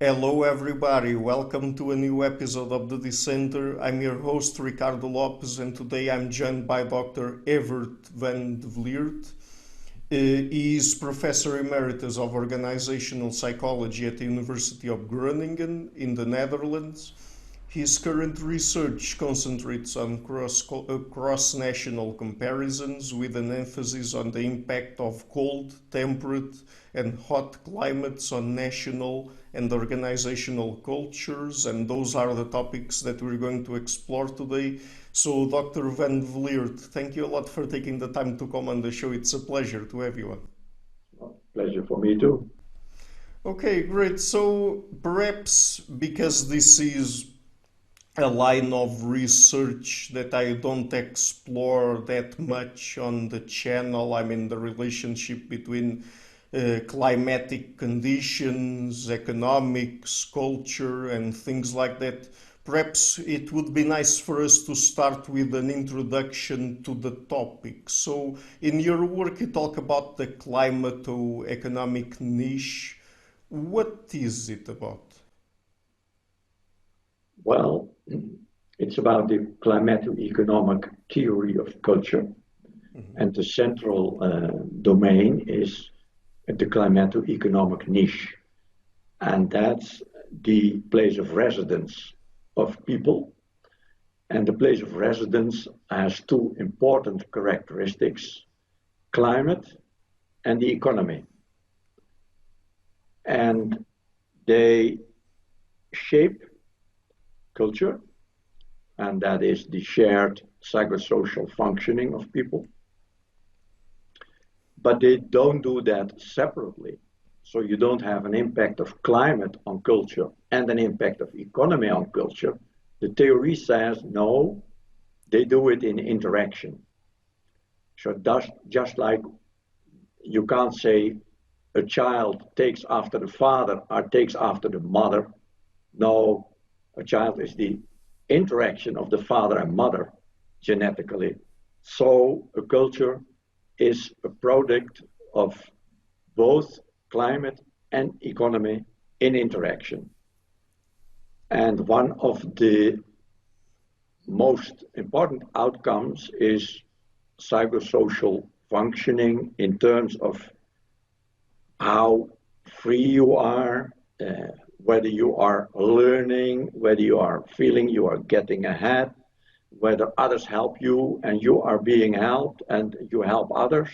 Hello, everybody. Welcome to a new episode of the Dissenter. I'm your host, Ricardo Lopes, and today I'm joined by Dr. Evert Van de Vliert. He is Professor Emeritus of Organizational Psychology at the University of Groningen in the Netherlands. His current research concentrates on cross-national comparisons with an emphasis on the impact of cold, temperate, and hot climates on national and organizational cultures, and those are the topics that we're going to explore today. So, Dr. Van de Vliert, thank you a lot for taking the time to come on the show. It's a pleasure to have you on. Pleasure for me too. Okay, great. So, perhaps because this is a line of research that I don't explore that much on the channel. I mean, the relationship between climatic conditions, economics, culture, and things like that. Perhaps it would be nice for us to start with an introduction to the topic. So, in your work, you talk about the climato-economic niche. What is it about? Well, it's about the climato-economic theory of culture, and the central domain is the climato-economic niche, and that's the place of residence of people. And the place of residence has two important characteristics: climate and the economy. And they shape culture, and that is the shared psychosocial functioning of people. But they don't do that separately. So you don't have an impact of climate on culture and an impact of economy on culture. The theory says no, they do it in interaction. So just like you can't say a child takes after the father or takes after the mother. No, a child is the interaction of the father and mother genetically. So a culture is a product of both climate and economy in interaction. And one of the most important outcomes is psychosocial functioning in terms of how free you are, whether you are learning, whether you are feeling you are getting ahead, whether others help you and you are being helped and you help others,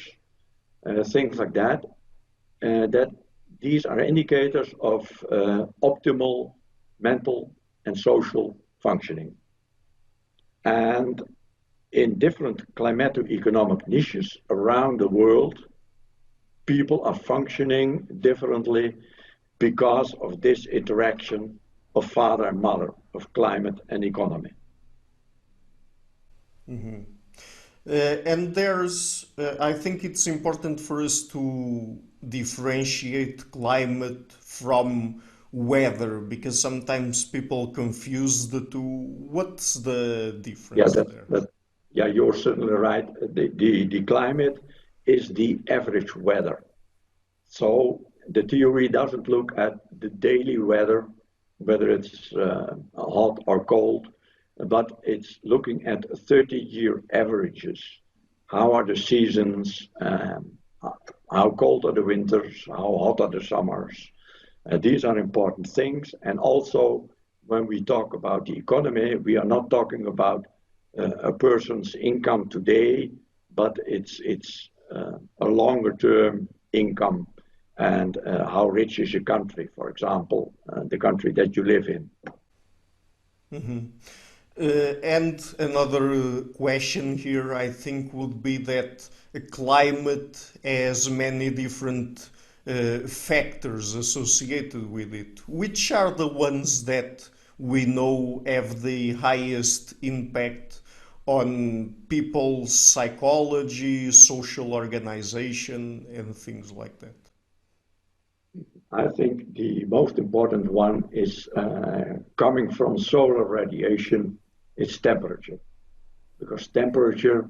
things like that. That these are indicators of optimal mental and social functioning. And in different climato-economic niches around the world, people are functioning differently because of this interaction of father and mother, of climate and economy. And I think it's important for us to differentiate climate from weather because sometimes people confuse the two. What's the Yeah, difference there? yeah, you're certainly right. The climate is the average weather. So the theory doesn't look at the daily weather, whether it's hot or cold, but it's looking at 30-year averages. How are the seasons? How cold are the winters? How hot are the summers? These are important things. And also, when we talk about the economy, we are not talking about a person's income today, but it's a longer term income and how rich is your country, for example, the country that you live in. And another question here, I think, would be that climate has many different factors associated with it. Which are the ones that we know have the highest impact on people's psychology, social organization, and things like that? I think the most important one is coming from solar radiation, it's temperature. Because temperature,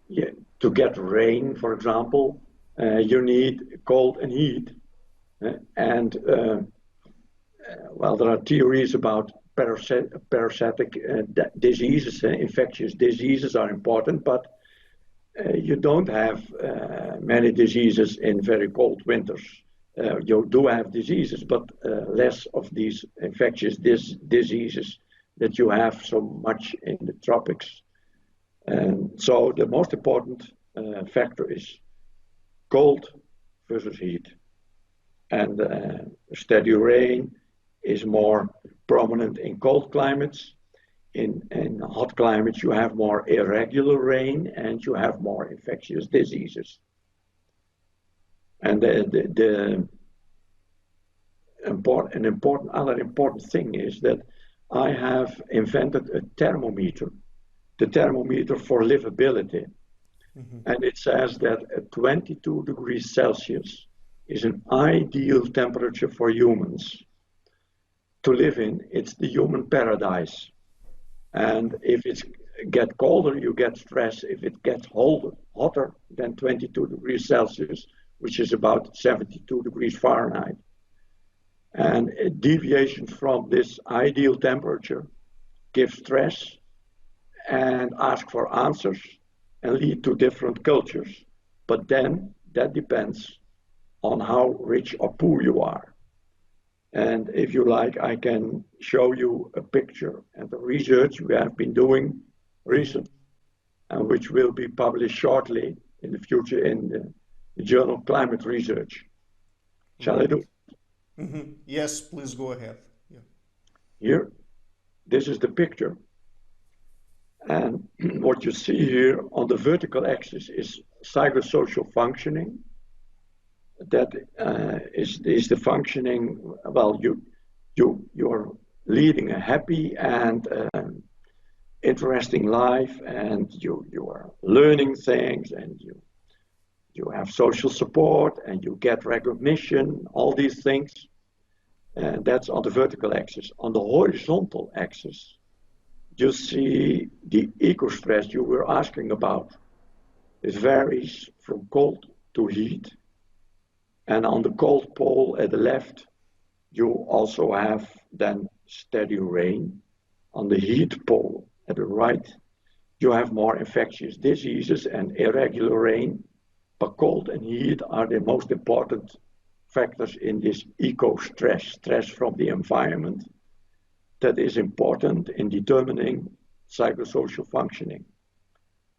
yeah, to get rain, for example, you need cold and heat. And well, there are theories about parasitic diseases. Infectious diseases are important, but you don't have many diseases in very cold winters. You do have diseases, but less of these infectious diseases that you have so much in the tropics. And so the most important factor is cold versus heat. And steady rain is more prominent in cold climates. In hot climates, you have more irregular rain and you have more infectious diseases. And the other important thing is that I have invented a thermometer, the thermometer for livability. Mm-hmm. And it says that at 22 degrees Celsius is an ideal temperature for humans to live in. It's the human paradise. And if it gets colder, you get stress. If it gets hotter than 22 degrees Celsius, which is about 72 degrees Fahrenheit. And a deviation from this ideal temperature gives stress and ask for answers and lead to different cultures. But then that depends on how rich or poor you are. And if you like, I can show you a picture and the research we have been doing recently, and which will be published shortly in the future in the journal Climate Research. Shall I do? Mm-hmm. Yes, please go ahead. Yeah. Here, this is the picture. And what you see here on the vertical axis is psychosocial functioning. That is the functioning. Well, you're leading a happy and interesting life, and you are learning things, and you have social support, and you get recognition. All these things, and that's on the vertical axis. On the horizontal axis, you see the eco-stress you were asking about. It varies from cold to heat. And on the cold pole at the left, you also have then steady rain. On the heat pole at the right, you have more infectious diseases and irregular rain. But cold and heat are the most important factors in this eco-stress, stress from the environment, that is important in determining psychosocial functioning.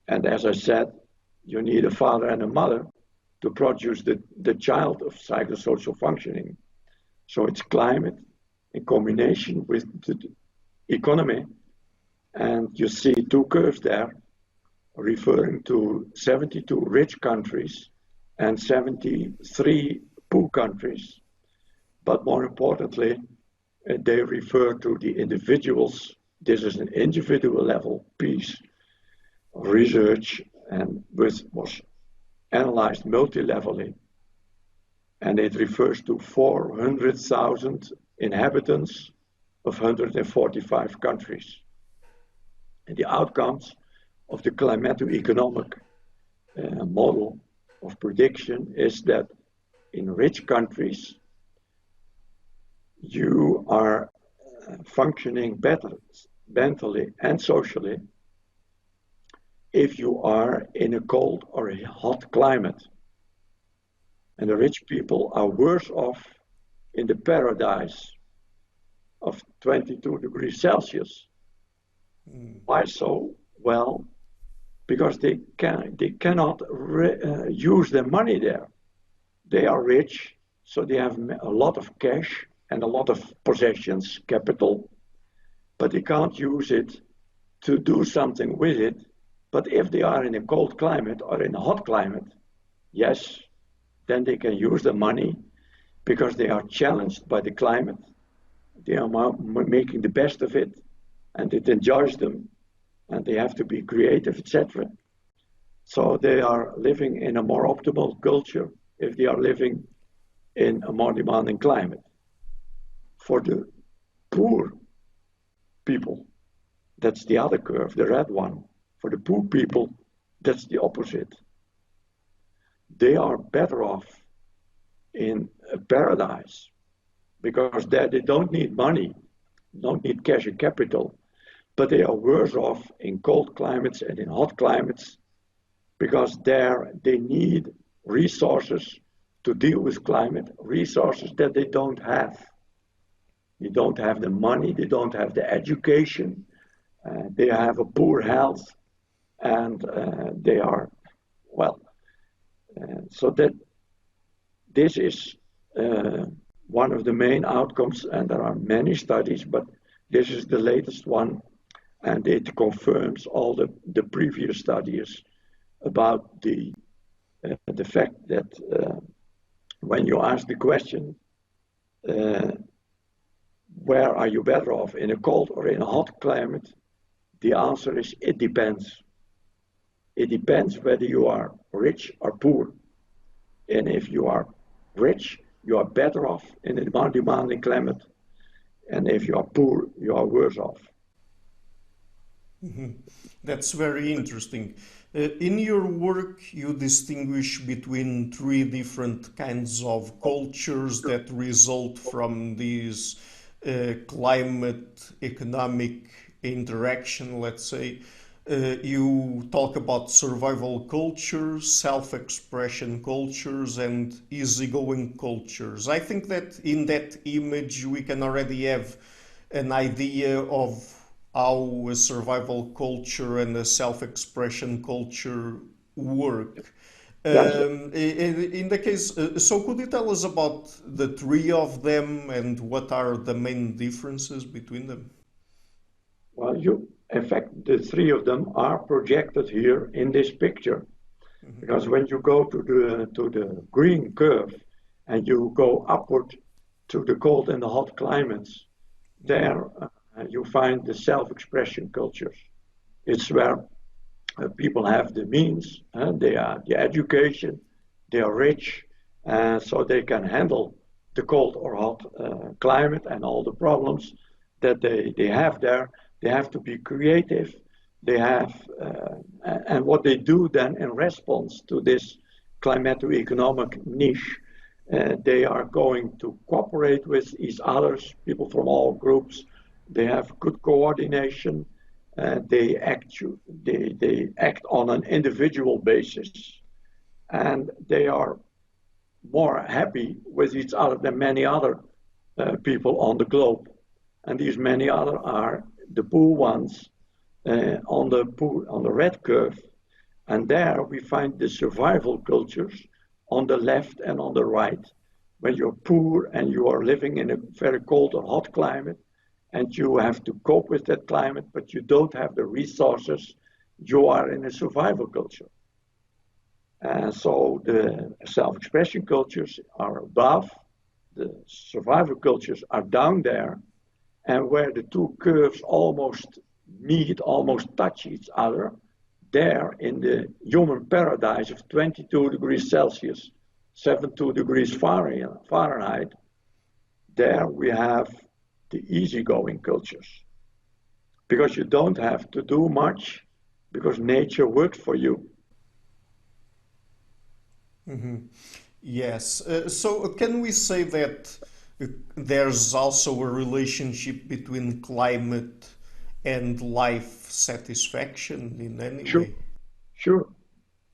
And as I said, you need a father and a mother to produce the child of psychosocial functioning. So it's climate in combination with the economy. And you see two curves there referring to 72 rich countries and 73 poor countries. But more importantly, they refer to the individuals. This is an individual level piece of research and was analyzed multi-levelly, and it refers to 400,000 inhabitants of 145 countries. And the outcomes of the climato-economic model of prediction is that in rich countries, you are functioning better mentally and socially if you are in a cold or a hot climate. And the rich people are worse off in the paradise of 22 degrees Celsius. Why so? Well, because they cannot use their money there. They are rich, so they have a lot of cash and a lot of possessions, capital, but they can't use it to do something with it. But if they are in a cold climate or in a hot climate, yes, then they can use the money because they are challenged by the climate. They are making the best of it, and it enjoys them, and they have to be creative, etc. So they are living in a more optimal culture if they are living in a more demanding climate. For the poor people, that's the other curve, the red one. For the poor people, that's the opposite. They are better off in a paradise, because there they don't need money, don't need cash and capital, but they are worse off in cold climates and in hot climates because there they need resources to deal with climate, resources that they don't have. They don't have the money, they don't have the education, they have a poor health, and they are, well, so that this is one of the main outcomes, and there are many studies, but this is the latest one, and it confirms all the previous studies about the fact that when you ask the question, where are you better off, in a cold or in a hot climate? The answer is it depends. It depends whether you are rich or poor. And if you are rich, you are better off in a more demanding climate. And if you are poor, you are worse off. Mm-hmm. That's very interesting. In your work, you distinguish between three different kinds of cultures that result from these climate economic interaction, let's say. You talk about survival cultures, self-expression cultures, and easygoing cultures. I think that in that image we can already have an idea of how a survival culture and a self-expression culture work. In the case, so could you tell us about the three of them and what are the main differences between them? Well, in fact, the three of them are projected here in this picture. Mm-hmm. Because when you go to the green curve and you go upward to the cold and the hot climates, there you find the self-expression cultures. It's where people have the means, they are the education, they are rich, so they can handle the cold or hot climate and all the problems that they have there. They have to be creative. They have, and what they do then in response to this climato-economic niche, they are going to cooperate with each other, people from all groups. They have good coordination. They act on an individual basis, and they are more happy with each other than many other people on the globe. And these many other are the poor ones on the red curve, and there we find the survival cultures on the left and on the right. When you're poor and you are living in a very cold or hot climate, and you have to cope with that climate, but you don't have the resources, you are in a survival culture. And so the self-expression cultures are above, the survival cultures are down there, and where the two curves almost meet, almost touch each other, there in the human paradise of 22 degrees Celsius, 72 degrees Fahrenheit, there we have the easygoing cultures. Because you don't have to do much, because nature works for you. Mm-hmm. Yes. So can we say that there's also a relationship between climate and life satisfaction in any way? Sure.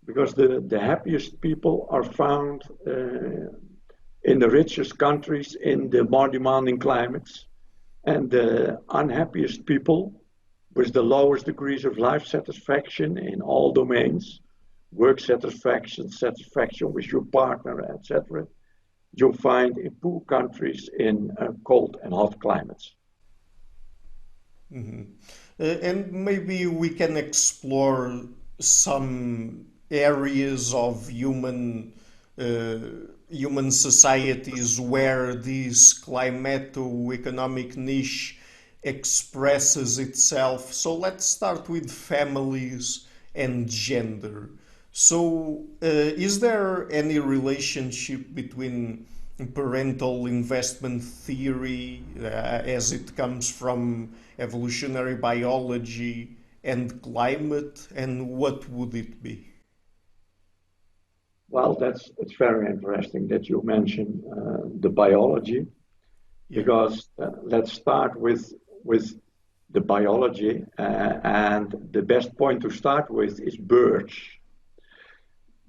Because the happiest people are found in the richest countries, in the more demanding climates, and the unhappiest people with the lowest degrees of life satisfaction in all domains, work satisfaction, satisfaction with your partner, etc., you'll find in poor countries in cold and hot climates. Mm-hmm. And maybe we can explore some areas of human societies where this climato-economic niche expresses itself. So let's start with families and gender. So is there any relationship between parental investment theory, as it comes from evolutionary biology, and climate, and what would it be? Well, it's very interesting that you mention the biology. because let's start with the biology, and the best point to start with is birds,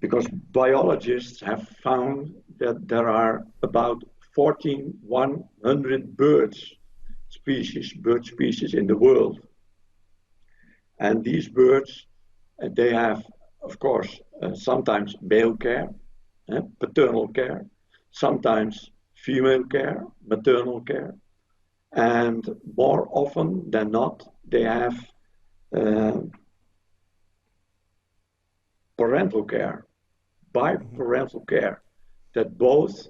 because biologists have found that there are about 1,400 bird species in the world. And these birds, they have, of course, sometimes male care, paternal care, sometimes female care, maternal care, and more often than not, they have parental care, biparental care, that both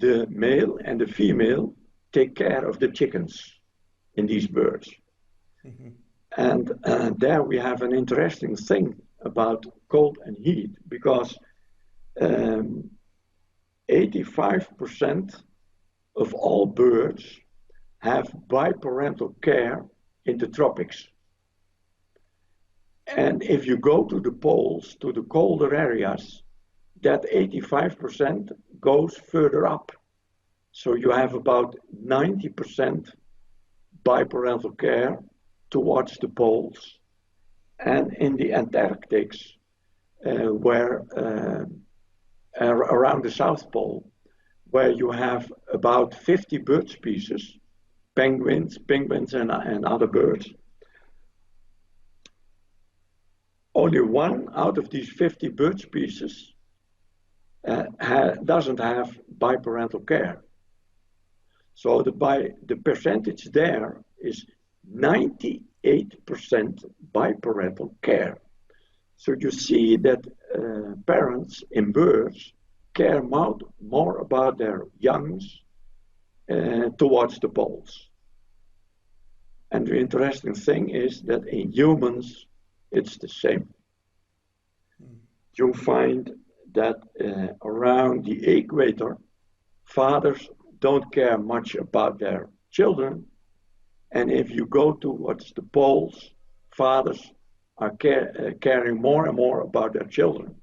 the male and the female take care of the chickens in these birds. Mm-hmm. And there we have an interesting thing about cold and heat, because 85% of all birds have biparental care in the tropics. And if you go to the poles, to the colder areas, that 85% goes further up. So you have about 90% biparental care towards the poles. And in the Antarctics, where around the South Pole, where you have about 50 bird species, penguins and other birds, only one out of these 50 bird species doesn't have biparental care. So the percentage there is 98% biparental care. So you see that parents in birds care more about their youngs towards the poles. And the interesting thing is that in humans, it's the same. You find that around the equator, fathers don't care much about their children. And if you go towards the poles, fathers are caring more and more about their children.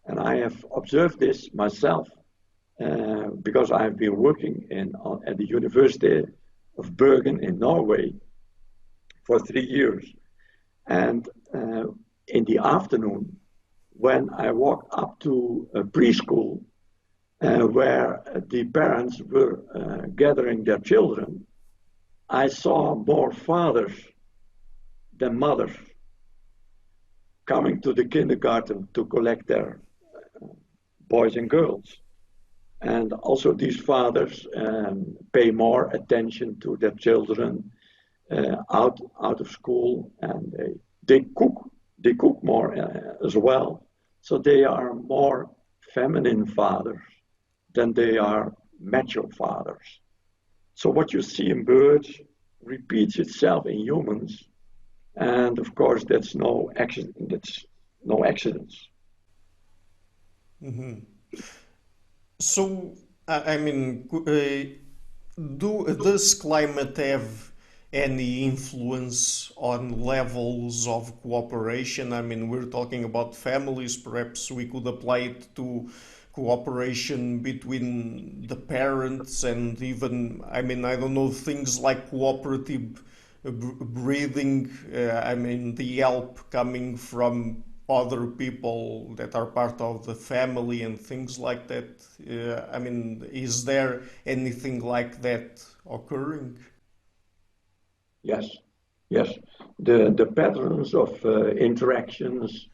And I have observed this myself because I've been working at the University of Bergen in Norway for 3 years. And in the afternoon, when I walked up to a preschool where the parents were gathering their children, I saw more fathers than mothers coming to the kindergarten to collect their boys and girls. And also these fathers pay more attention to their children out of school, and they cook more as well. So they are more feminine fathers than they are macho fathers. So what you see in birds repeats itself in humans, and of course that's no accident. That's no accidents. Mm-hmm. So I mean, does climate have any influence on levels of cooperation? I mean, we're talking about families. Perhaps we could apply it to cooperation between the parents, and even, I mean, I don't know, things like cooperative breathing. I mean, the help coming from other people that are part of the family and things like that. I mean, is there anything like that occurring? Yes, yes. The patterns of interactions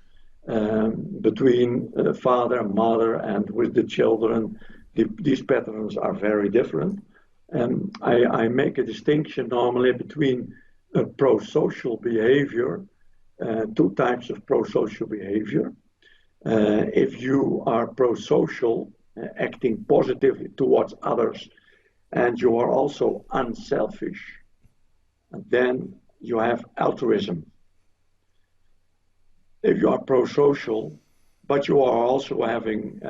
between father and mother and with the children, these patterns are very different. And I make a distinction normally between pro-social behavior, two types of pro-social behavior. If you are pro-social, acting positively towards others, and you are also unselfish, and then you have altruism. If you are pro-social, but you are also having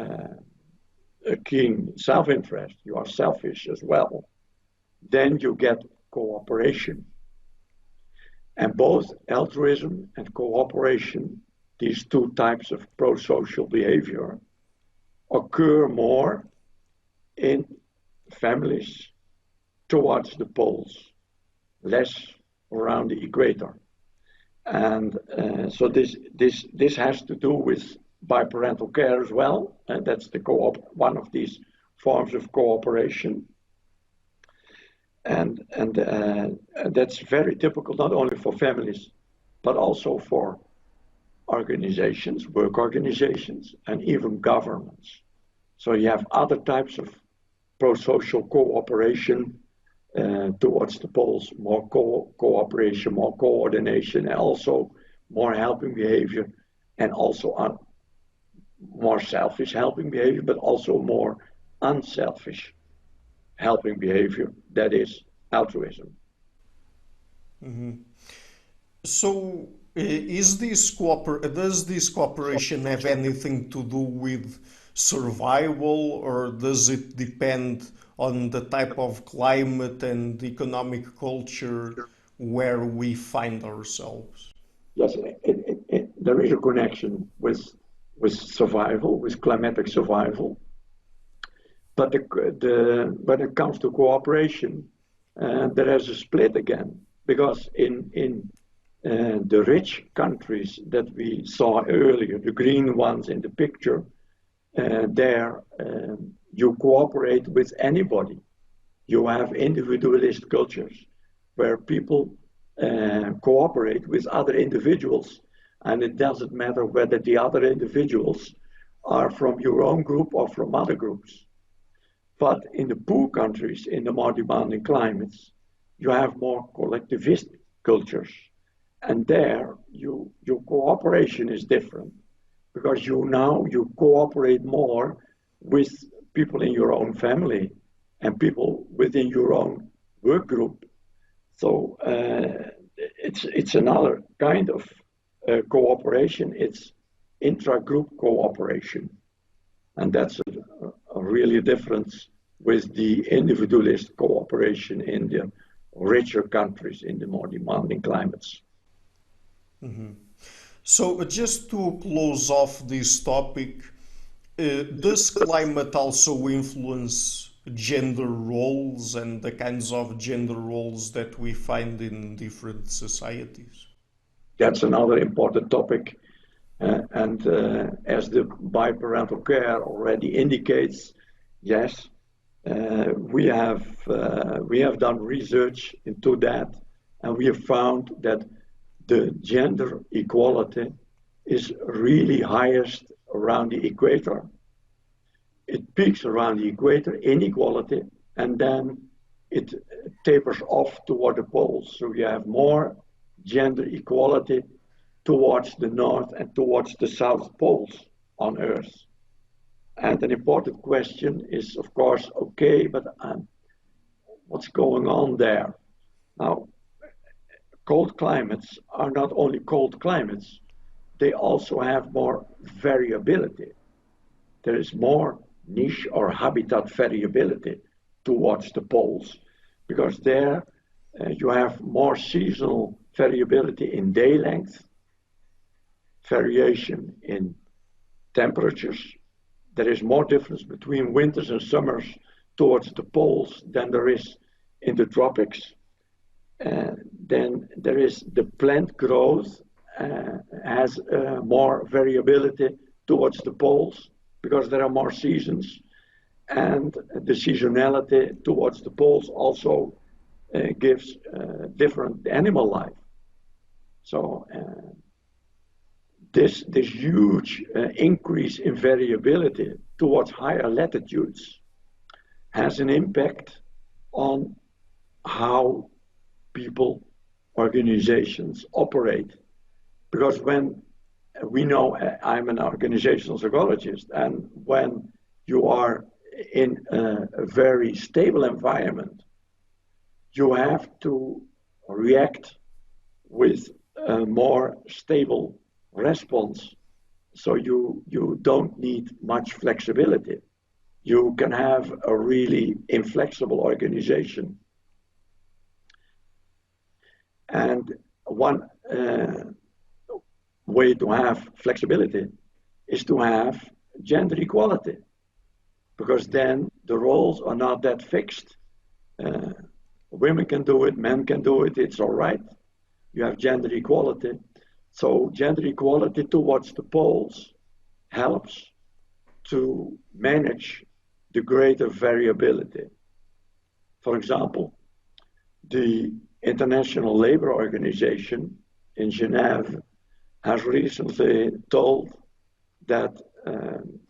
a keen self-interest, you are selfish as well, then you get cooperation. And both altruism and cooperation, these two types of pro-social behavior, occur more in families towards the poles, less around the equator. And so this has to do with biparental care as well, and that's one of these forms of cooperation. And that's very typical not only for families, but also for organizations, work organizations, and even governments. So you have other types of pro-social cooperation towards the poles, more cooperation, more coordination, and also more helping behavior, and also more selfish helping behavior, but also more unselfish helping behavior, that is altruism. Mm-hmm. So does this cooperation have anything to do with survival, or does it depend on the type of climate and economic culture where we find ourselves? Yes, there is a connection with survival, with climatic survival. But when it comes to cooperation, there is a split again, because in the rich countries that we saw earlier, the green ones in the picture, there you cooperate with anybody. You have individualist cultures where people cooperate with other individuals, and it doesn't matter whether the other individuals are from your own group or from other groups. But in the poor countries, in the more demanding climates, you have more collectivist cultures. And there, your cooperation is different, because you cooperate more with people in your own family and people within your own work group. So it's another kind of cooperation. It's intra-group cooperation. And that's a really difference with the individualist cooperation in the richer countries, in the more demanding climates. Mm-hmm. So just to close off this topic, does climate also influence gender roles and the kinds of gender roles that we find in different societies? That's another important topic. And as the biparental care already indicates, yes, we have done research into that, and we have found that the gender equality is really highest around the equator. It peaks around the equator, inequality, and then it tapers off toward the poles. So you have more gender equality towards the north and towards the south poles on Earth. And an important question is, of course, okay, but what's going on there? Now, cold climates are not only cold climates, they also have more variability. There is more niche or habitat variability towards the poles, because there you have more seasonal variability in day length, variation in temperatures. There is more difference between winters and summers towards the poles than there is in the tropics. Then there is the plant growth has more variability towards the poles because there are more seasons, and the seasonality towards the poles also gives different animal life. So this huge increase in variability towards higher latitudes has an impact on how people, organizations operate. Because when we know, I'm an organizational psychologist, and when you are in a very stable environment, you have to react with a more stable response. So you don't need much flexibility. You can have a really inflexible organization. And one way to have flexibility is to have gender equality, because then the roles are not that fixed. Women can do it, men can do it, it's all right. You have gender equality. So gender equality towards the poles helps to manage the greater variability. For example, the International Labour Organization in Geneva has recently told that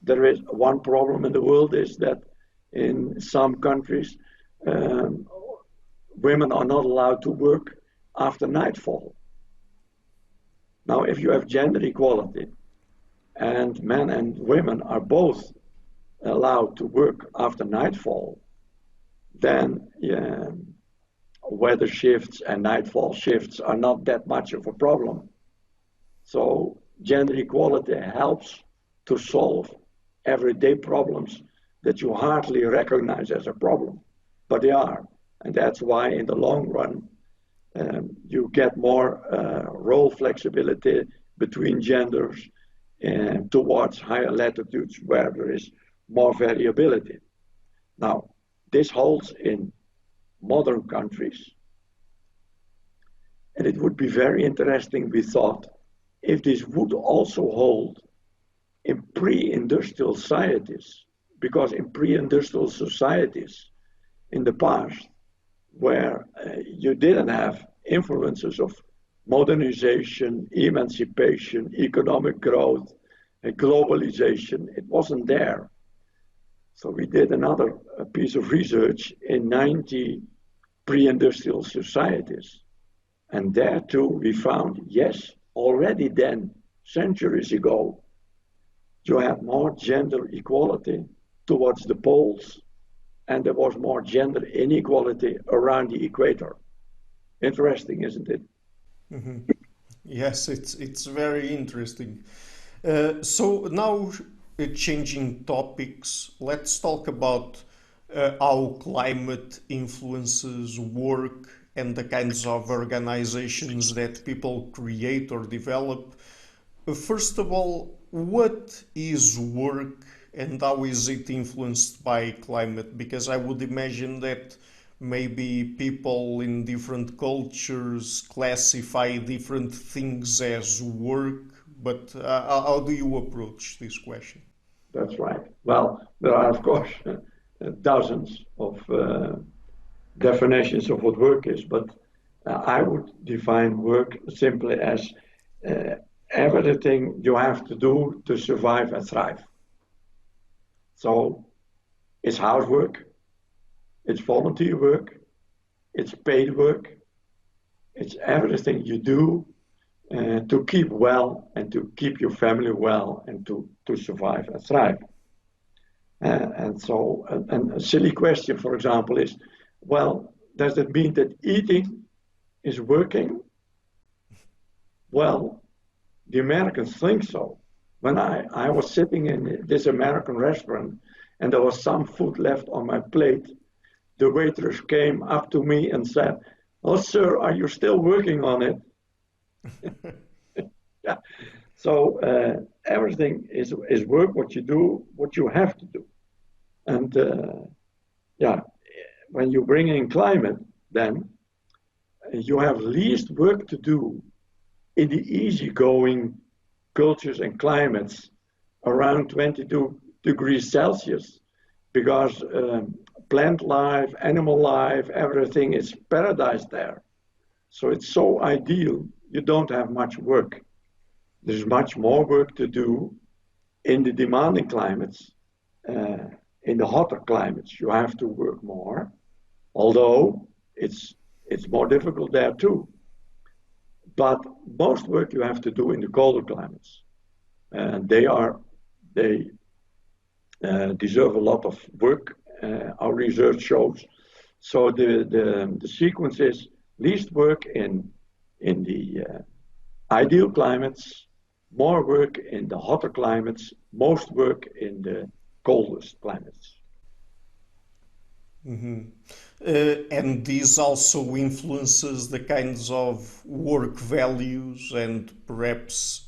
there is one problem in the world is that in some countries women are not allowed to work after nightfall. Now, if you have gender equality and men and women are both allowed to work after nightfall, then weather shifts and nightfall shifts are not that much of a problem. So gender equality helps to solve everyday problems that you hardly recognize as a problem, but they are. And that's why in the long run, you get more role flexibility between genders and towards higher latitudes where there is more variability. Now, this holds in modern countries. And it would be very interesting, we thought, if this would also hold in pre-industrial societies, because in pre-industrial societies in the past, where you didn't have influences of modernization, emancipation, economic growth, and globalization, it wasn't there. So we did another piece of research in 90 pre-industrial societies. And there too we found, yes, already then, centuries ago, you had more gender equality towards the poles, and there was more gender inequality around the equator. Interesting, isn't it? Mm-hmm. Yes, it's very interesting. So now, changing topics, let's talk about how climate influences work and the kinds of organizations that people create or develop. First of all, what is work and how is it influenced by climate? Because I would imagine that maybe people in different cultures classify different things as work, but how do you approach this question? That's right. Well, there are, of course, dozens of definitions of what work is, but I would define work simply as everything you have to do to survive and thrive. So it's housework, it's volunteer work, it's paid work, it's everything you do to keep well and to keep your family well and to survive and thrive. And a silly question, for example, is, well, does that mean that eating is working? Well, the Americans think so. When I was sitting in this American restaurant and there was some food left on my plate, the waitress came up to me and said, "Oh, sir, are you still working on it?" Yeah. So everything is work, what you do, what you have to do. And yeah, when you bring in climate, then you have least work to do in the easygoing cultures and climates around 22 degrees Celsius, because plant life, animal life, everything is paradise there. So it's so ideal, you don't have much work. There's much more work to do in the demanding climates. In the hotter climates, you have to work more, although it's more difficult there too. But most work you have to do in the colder climates. And they deserve a lot of work, our research shows. So the sequence is least work in the ideal climates, more work in the hotter climates, most work in the coldest climates. Mm-hmm. And this also influences the kinds of work values and perhaps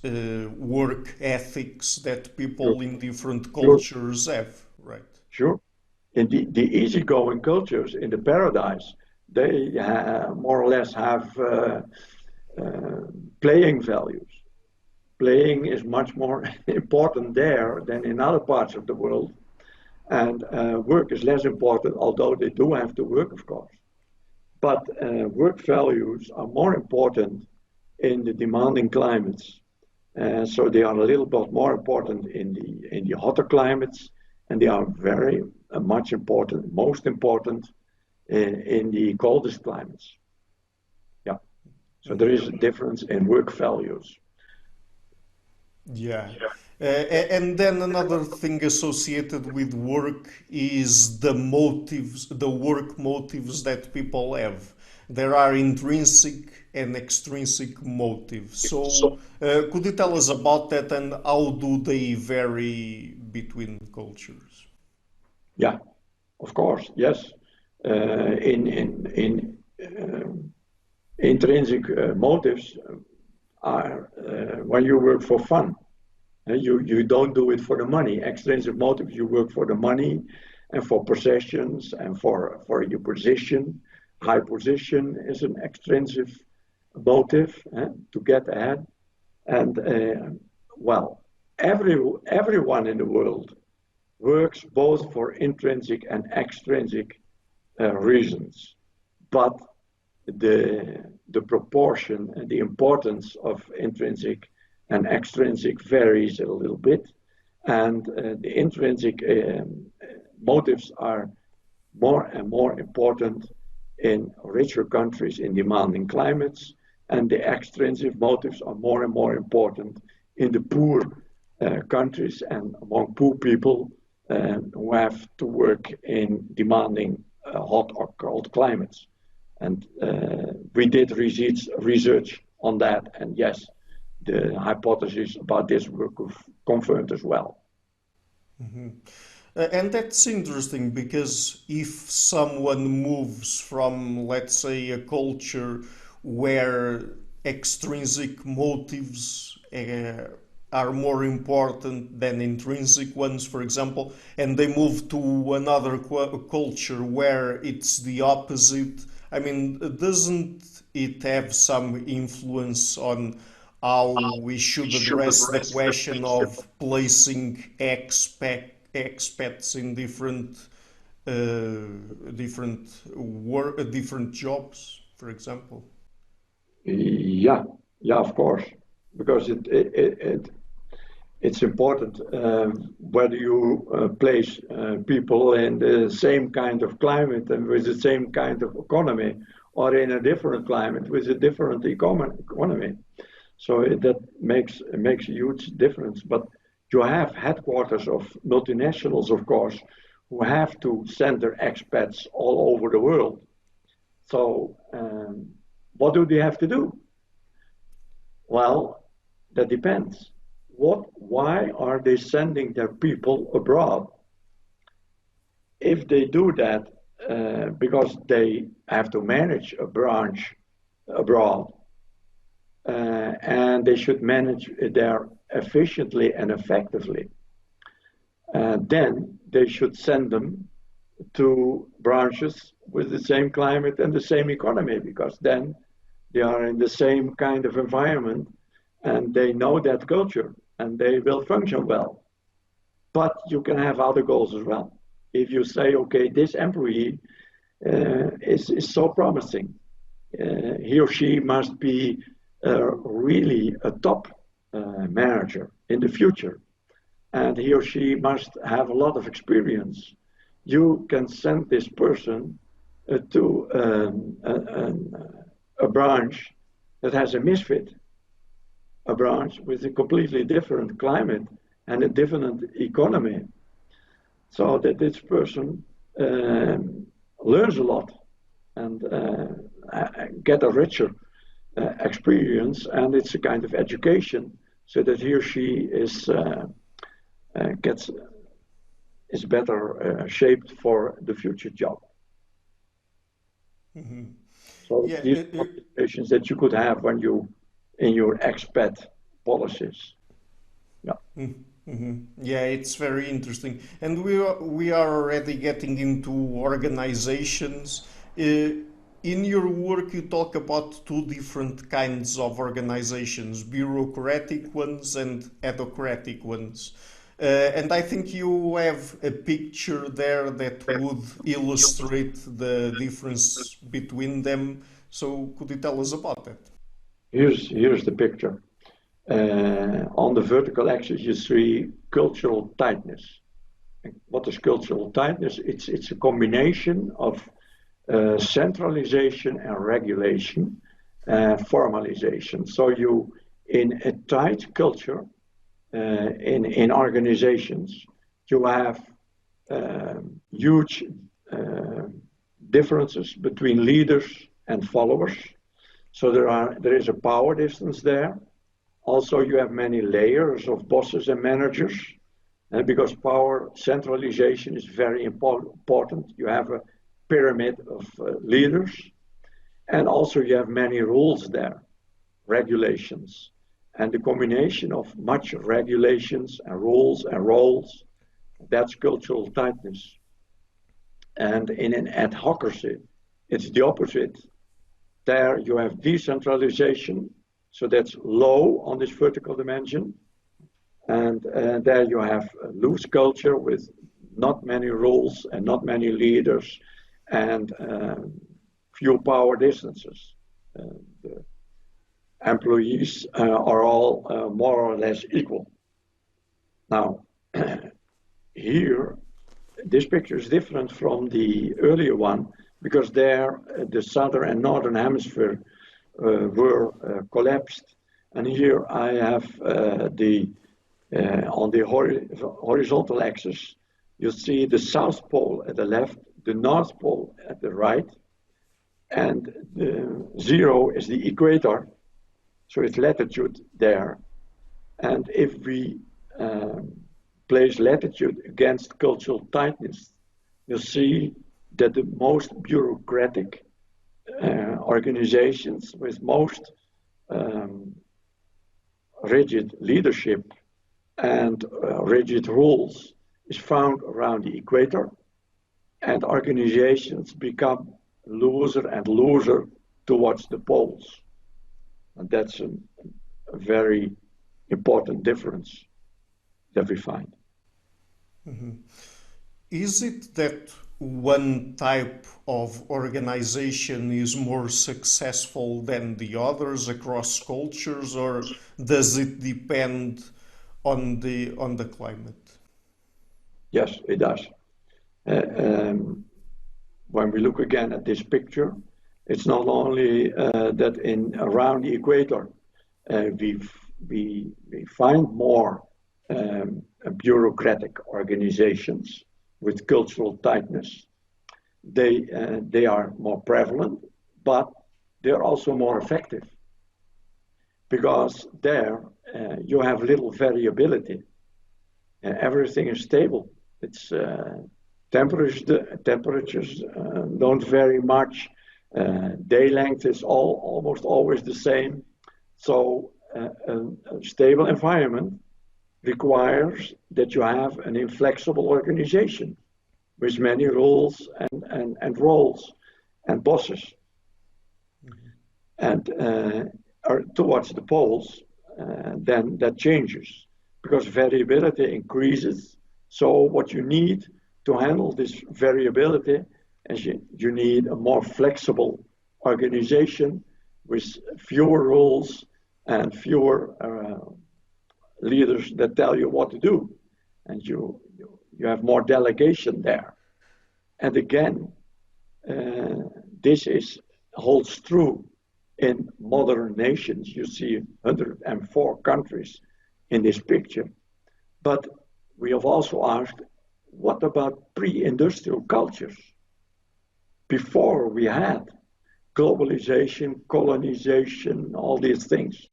work ethics that people Sure. in different Sure. cultures have, right? Sure. In the easygoing cultures in the paradise, They more or less have playing values. Playing is much more important there than in other parts of the world, and work is less important, although they do have to work, of course. But work values are more important in the demanding climates. So they are a little bit more important in the hotter climates, and they are very much important, most important in the coldest climates. Yeah. So there is a difference in work values. Yeah. And then another thing associated with work is the motives, the work motives that people have. There are intrinsic and extrinsic motives. So, could you tell us about that and how do they vary between cultures? Yeah, of course, yes. In intrinsic motives are when you work for fun. You don't do it for the money. Extrinsic motives, you work for the money and for possessions and for your position. High position is an extrinsic motive to get ahead. And well, everyone in the world works both for intrinsic and extrinsic reasons. But the proportion and the importance of intrinsic and extrinsic varies a little bit, and the intrinsic motives are more and more important in richer countries in demanding climates, and the extrinsic motives are more and more important in the poor countries and among poor people who have to work in demanding hot or cold climates. And we did research on that, and yes, the hypothesis about this were confirmed as well. Mm-hmm. And that's interesting because if someone moves from, let's say, a culture where extrinsic motives are more important than intrinsic ones, for example, and they move to another culture where it's the opposite, I mean, doesn't it have some influence on how we should address the question of placing expats in different jobs, for example? Yeah, yeah, of course, because it's important whether you place people in the same kind of climate and with the same kind of economy, or in a different climate with a different economy. So that makes a huge difference. But you have headquarters of multinationals, of course, who have to send their expats all over the world. So what do they have to do? Well, that depends. Why are they sending their people abroad? If they do that because they have to manage a branch abroad, and they should manage it there efficiently and effectively, then they should send them to branches with the same climate and the same economy, because then they are in the same kind of environment and they know that culture and they will function well. But you can have other goals as well. If you say, okay, this employee is so promising, he or she must be really a top manager in the future, and he or she must have a lot of experience. You can send this person to a branch that has a misfit, a branch with a completely different climate and a different economy, so that this person learns a lot and get a richer experience, and it's a kind of education, so that he or she is better shaped for the future job. Mm-hmm. So Yeah, these are situations that you could have when you in your expat policies. Yeah. mm-hmm. Yeah, it's very interesting, and we are already getting into organizations. In your work, you talk about two different kinds of organizations, bureaucratic ones and autocratic ones. And I think you have a picture there that would illustrate the difference between them. So could you tell us about that? Here's the picture. On the vertical axis, you see cultural tightness. What is cultural tightness? It's a combination of centralization and regulation, formalization. So you, in a tight culture, in organizations, you have huge differences between leaders and followers. So there is a power distance there. Also, you have many layers of bosses and managers, because power centralization is very important. You have a pyramid of leaders, and also you have many rules there, regulations. And the combination of much regulations and rules and roles, that's cultural tightness. And in an adhocracy, it's the opposite. There you have decentralization, so that's low on this vertical dimension. And there you have a loose culture with not many rules and not many leaders and few power distances. The employees are all more or less equal. Now, here, this picture is different from the earlier one because there the southern and northern hemisphere were collapsed. And here I have on the horizontal axis, you see the South Pole at the left, the North Pole at the right, and the zero is the equator, so it's latitude there. And if we place latitude against cultural tightness, you see that the most bureaucratic organizations with most rigid leadership and rigid rules is found around the equator, and organizations become looser and looser towards the poles. And that's a very important difference that we find. Mm-hmm. Is it that one type of organization is more successful than the others across cultures, or does it depend on the climate? Yes, it does. When we look again at this picture, it's not only that in around the equator we find more bureaucratic organizations with cultural tightness. They are more prevalent, but they're also more effective because there you have little variability. Everything is stable. It's temperatures don't vary much. Day length is almost always the same. So a stable environment requires that you have an inflexible organization with many rules and roles and bosses. Mm-hmm. And towards the poles, then that changes because variability increases. So what you need to handle this variability is you need a more flexible organization with fewer rules and fewer leaders that tell you what to do, and you have more delegation there. And again, this holds true in modern nations. You see 104 countries in this picture, but we have also asked, what about pre-industrial cultures? Before we had globalization, colonization, all these things,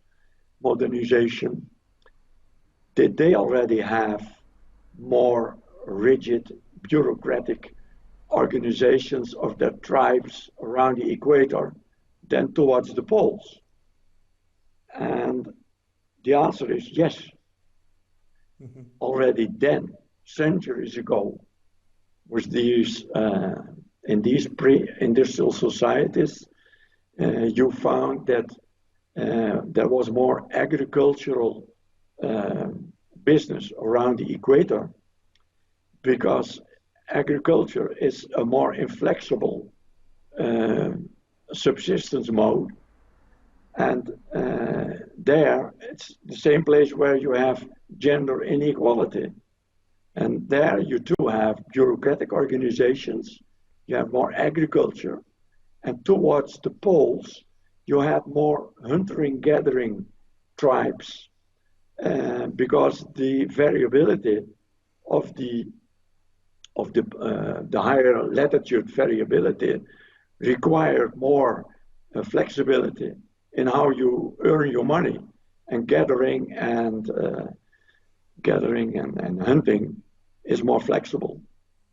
modernization, did they already have more rigid bureaucratic organizations of their tribes around the equator than towards the poles? And the answer is yes. Mm-hmm. Already then, centuries ago, with these in these pre-industrial societies, you found that there was more agricultural business around the equator, because agriculture is a more inflexible subsistence mode. And there, it's the same place where you have gender inequality. And there you too have bureaucratic organizations, you have more agriculture, and towards the poles, you had more hunter-gathering tribes, because the variability of the higher latitude variability required more flexibility in how you earn your money, and gathering and hunting is more flexible.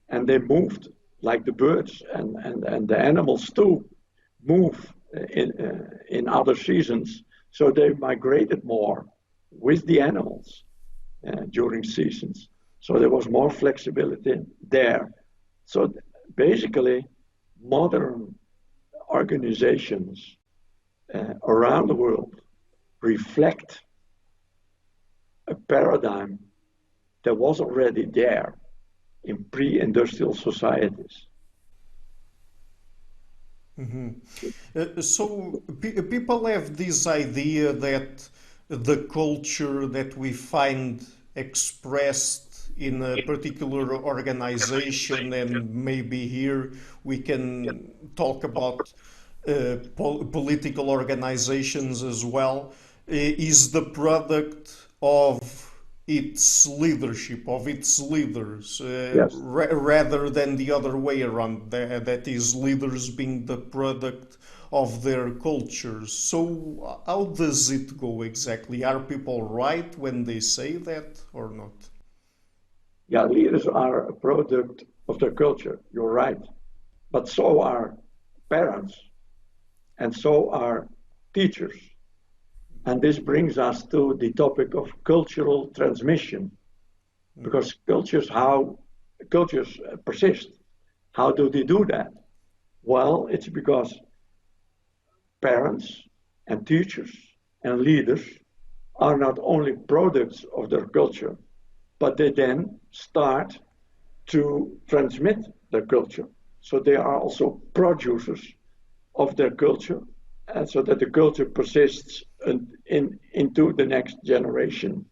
And they moved like the birds, and the animals too move in other seasons. So they migrated more with the animals during seasons. So there was more flexibility there. So basically, modern organizations around the world reflect a paradigm that was already there in pre-industrial societies. Mm-hmm. So people have this idea that the culture that we find expressed in a particular organization, and maybe here we can talk about political organizations as well, is the product of its leadership, of its leaders, Yes. rather than the other way around, that is, leaders being the product of their cultures. So how does it go exactly? Are people right when they say that or not? Yeah, leaders are a product of their culture, you're right. But so are parents, and so are teachers. And this brings us to the topic of cultural transmission, because cultures persist. How do they do that? Well, it's because parents and teachers and leaders are not only products of their culture, but they then start to transmit their culture. So they are also producers of their culture, and so that the culture persists into the next generation.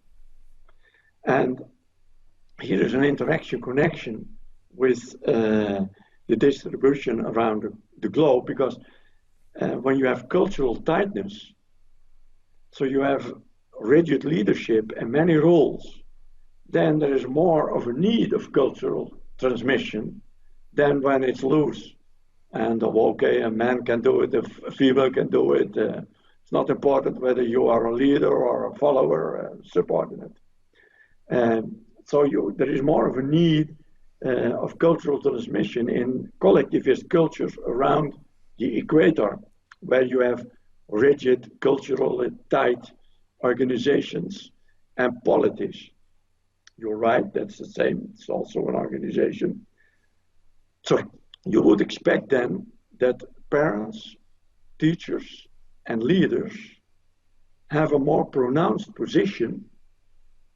And here is an interaction connection with the distribution around the globe, because when you have cultural tightness, so you have rigid leadership and many rules, then there is more of a need of cultural transmission than when it's loose. And okay, a man can do it, a female can do it. It's not important whether you are a leader or a follower, subordinate. So there is more of a need of cultural transmission in collectivist cultures around the equator, where you have rigid, culturally tight organizations and polities. You're right, that's the same. It's also an organization. So you would expect then that parents, teachers, and leaders have a more pronounced position,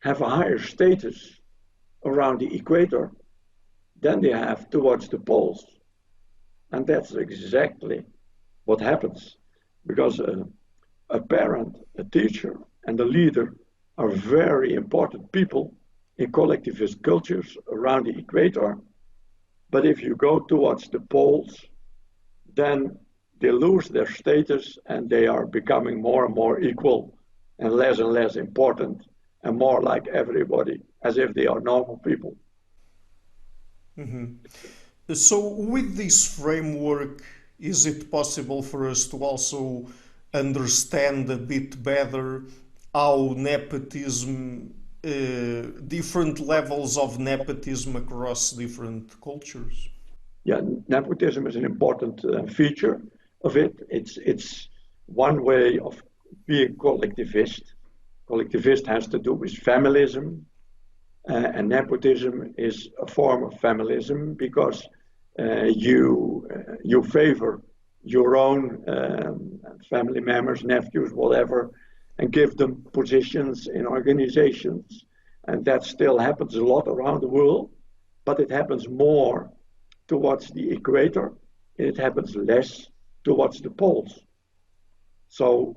have a higher status around the equator than they have towards the poles. And that's exactly what happens, because a parent, a teacher, and a leader are very important people in collectivist cultures around the equator. But if you go towards the poles, then they lose their status and they are becoming more and more equal and less important and more like everybody, as if they are normal people. Mm-hmm. So with this framework, is it possible for us to also understand a bit better how nepotism, different levels of nepotism across different cultures? Yeah, nepotism is an important feature of it. It's one way of being collectivist. Collectivist has to do with familism, and nepotism is a form of familism, because you favor your own family members, nephews, whatever, and give them positions in organizations. And that still happens a lot around the world, but it happens more towards the equator. It happens less towards the poles. So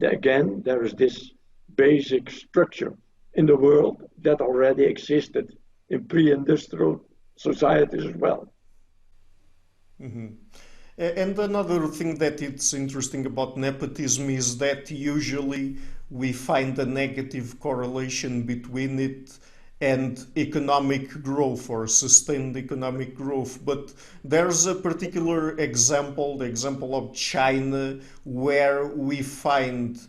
again, there is this basic structure in the world that already existed in pre-industrial societies as well. Mm-hmm. And another thing that it's interesting about nepotism is that usually we find a negative correlation between it and economic growth or sustained economic growth. But there's a particular example, the example of China, where we find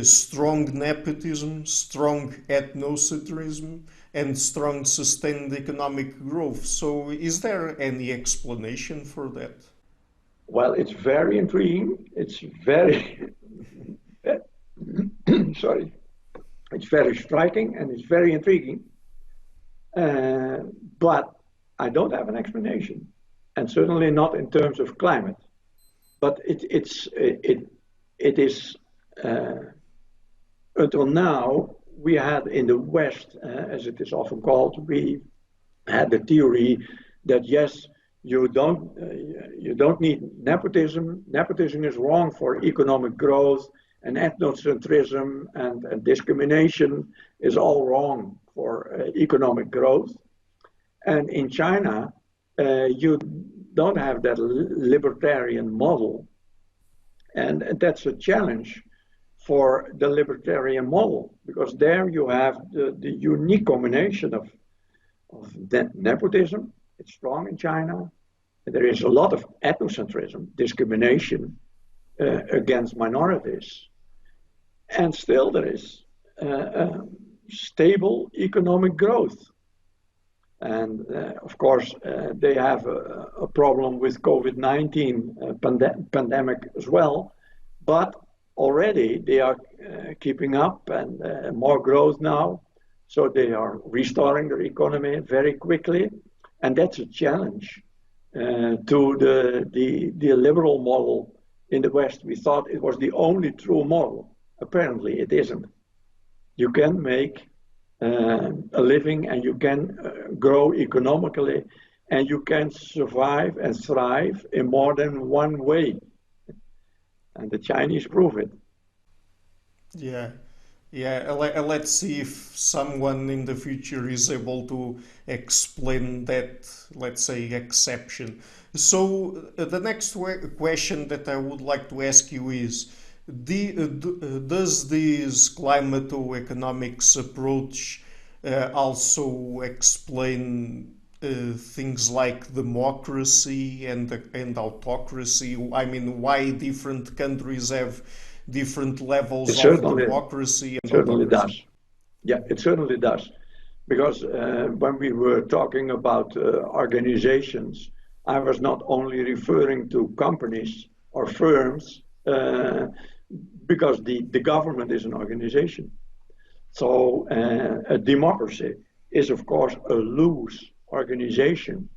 strong nepotism, strong ethnocentrism, and strong sustained economic growth. So is there any explanation for that? Well, it's very intriguing. It's very, sorry, it's very striking and it's very intriguing. But I don't have an explanation, and certainly not in terms of climate. But it is until now we had in the West, as it is often called, we had the theory that yes, you don't need nepotism. Nepotism is wrong for economic growth, and ethnocentrism and discrimination is all wrong for economic growth. And in China, you don't have that libertarian model, and that's a challenge for the libertarian model, because there you have the unique combination of nepotism. It's strong in China. There is a lot of ethnocentrism, discrimination against minorities. And still there is stable economic growth. And of course, they have a problem with COVID-19 pandemic as well. But already they are keeping up and more growth now. So they are restoring their economy very quickly. And that's a challenge to the liberal model in the West. We thought it was the only true model. Apparently it isn't. You can make a living and you can grow economically and you can survive and thrive in more than one way. And the Chinese prove it. Yeah. Yeah, let's see if someone in the future is able to explain that, let's say, exception. So the next question that I would like to ask you is, does this climato-economics approach also explain things like democracy and autocracy? I mean, why different countries have different levels of democracy and certainly autocracy? does. Yeah, it certainly does. Because when we were talking about organizations, I was not only referring to companies or firms, because the government is an organization. So a democracy is, of course, a loose organization,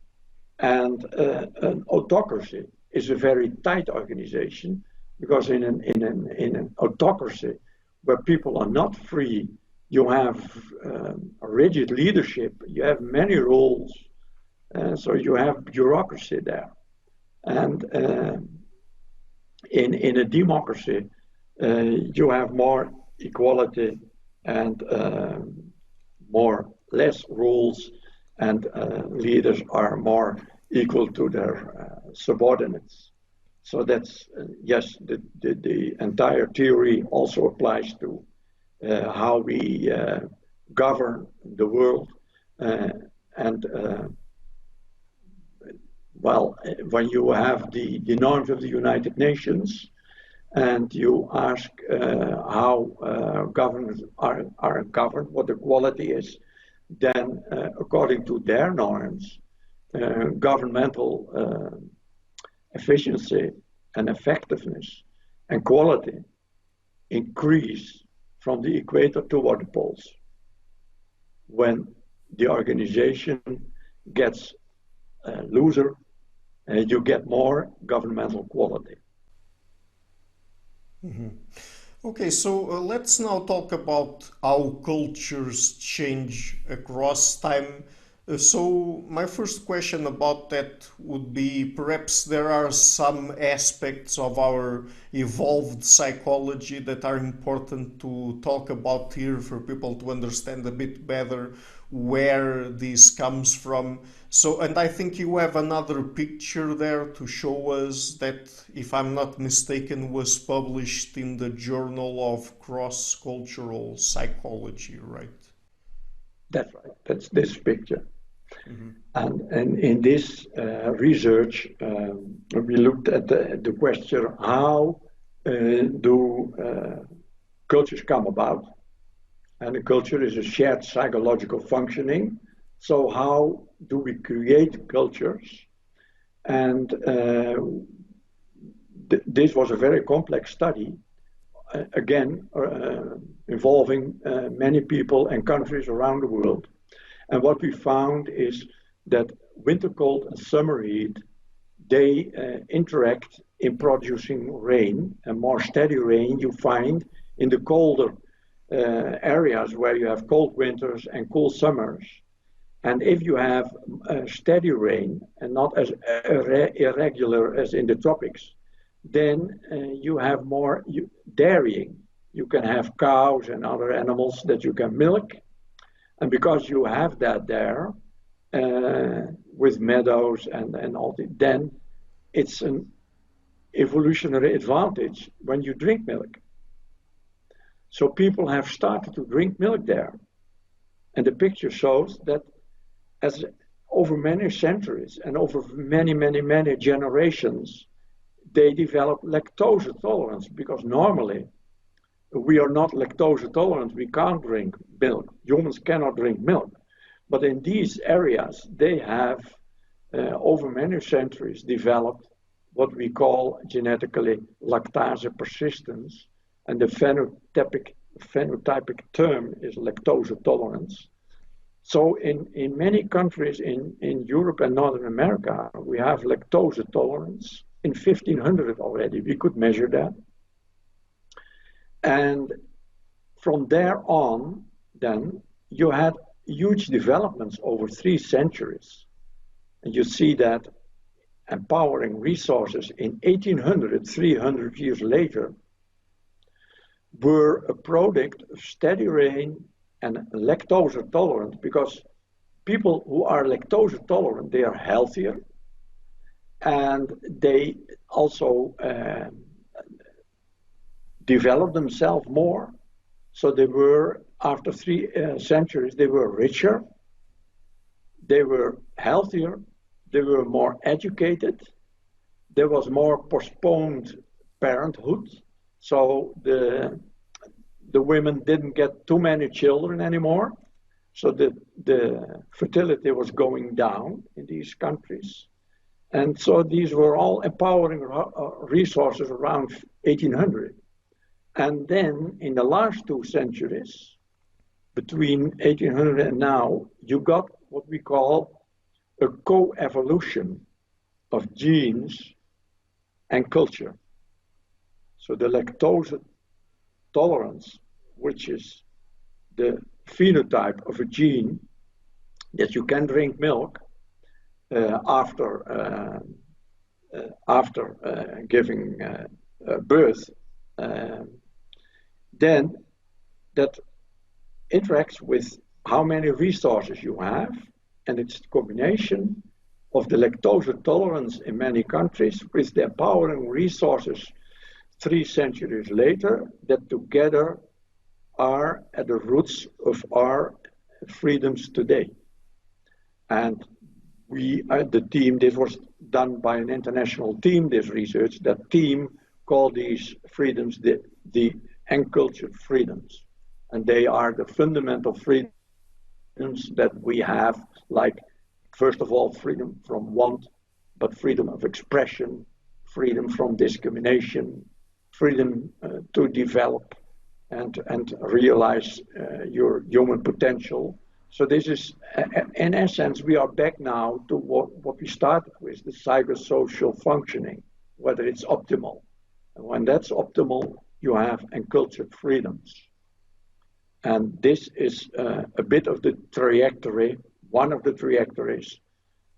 and an autocracy is a very tight organization. Because in an autocracy where people are not free, you have a rigid leadership, you have many rules, so you have bureaucracy there. And in a democracy, you have more equality and less rules, and leaders are more equal to their subordinates. So that's, yes, the entire theory also applies to how we govern the world. Well, when you have the norms of the United Nations and you ask how governments are governed, what the quality is, then according to their norms, governmental efficiency and effectiveness and quality increase from the equator toward the poles. When the organization gets looser, you get more governmental quality. Mm-hmm. Okay, so let's now talk about how cultures change across time. So my first question about that would be, perhaps there are some aspects of our evolved psychology that are important to talk about here for people to understand a bit better where this comes from. So, and I think you have another picture there to show us that, if I'm not mistaken, was published in the Journal of Cross-Cultural Psychology, right? That's right. That's this picture. Mm-hmm. And in this research, we looked at the question, how do cultures come about? And a culture is a shared psychological functioning. So how do we create cultures? And this was a very complex study, again, involving many people and countries around the world. And what we found is that winter cold and summer heat, they interact in producing rain, and more steady rain you find in the colder areas where you have cold winters and cool summers. And if you have steady rain and not as irregular as in the tropics, then you have more dairying. You can have cows and other animals that you can milk. And because you have that there with meadows and all that, then it's an evolutionary advantage when you drink milk. So people have started to drink milk there. And the picture shows that as over many centuries and over many generations, they develop lactose tolerance, because normally we are not lactose tolerant. We can't drink milk. Humans cannot drink milk. But in these areas, they have, over many centuries, developed what we call genetically lactase persistence. And the phenotypic term is lactose tolerance. So in many countries in Europe and Northern America, we have lactose tolerance. In 1500 already, we could measure that. And from there on, then, you had huge developments over 3 centuries. And you see that empowering resources in 1800, 300 years later, were a product of steady rain and lactose tolerant, because people who are lactose tolerant, they are healthier, and they also develop themselves more. So they were, after 3 centuries, they were richer, they were healthier, they were more educated, there was more postponed parenthood. So the women didn't get too many children anymore. So the fertility was going down in these countries. And so these were all empowering resources around 1800. And then in the last 2 centuries, between 1800 and now, you got what we call a co-evolution of genes and culture. So the lactose tolerance, which is the phenotype of a gene that you can drink milk after giving birth, then that interacts with how many resources you have, and it's the combination of the lactose tolerance in many countries with the empowering resources 3 centuries later that together are at the roots of our freedoms today. And we, the team, this was done by an international team, this research. That team called these freedoms the uncultured freedoms. And they are the fundamental freedoms that we have, like, first of all, freedom from want, but freedom of expression, freedom from discrimination, freedom to develop and realize your human potential, So this is, in essence, we are back now to what we started with, the psychosocial functioning, whether it's optimal. And when that's optimal, you have encultured freedoms. And this is a bit of the trajectory, one of the trajectories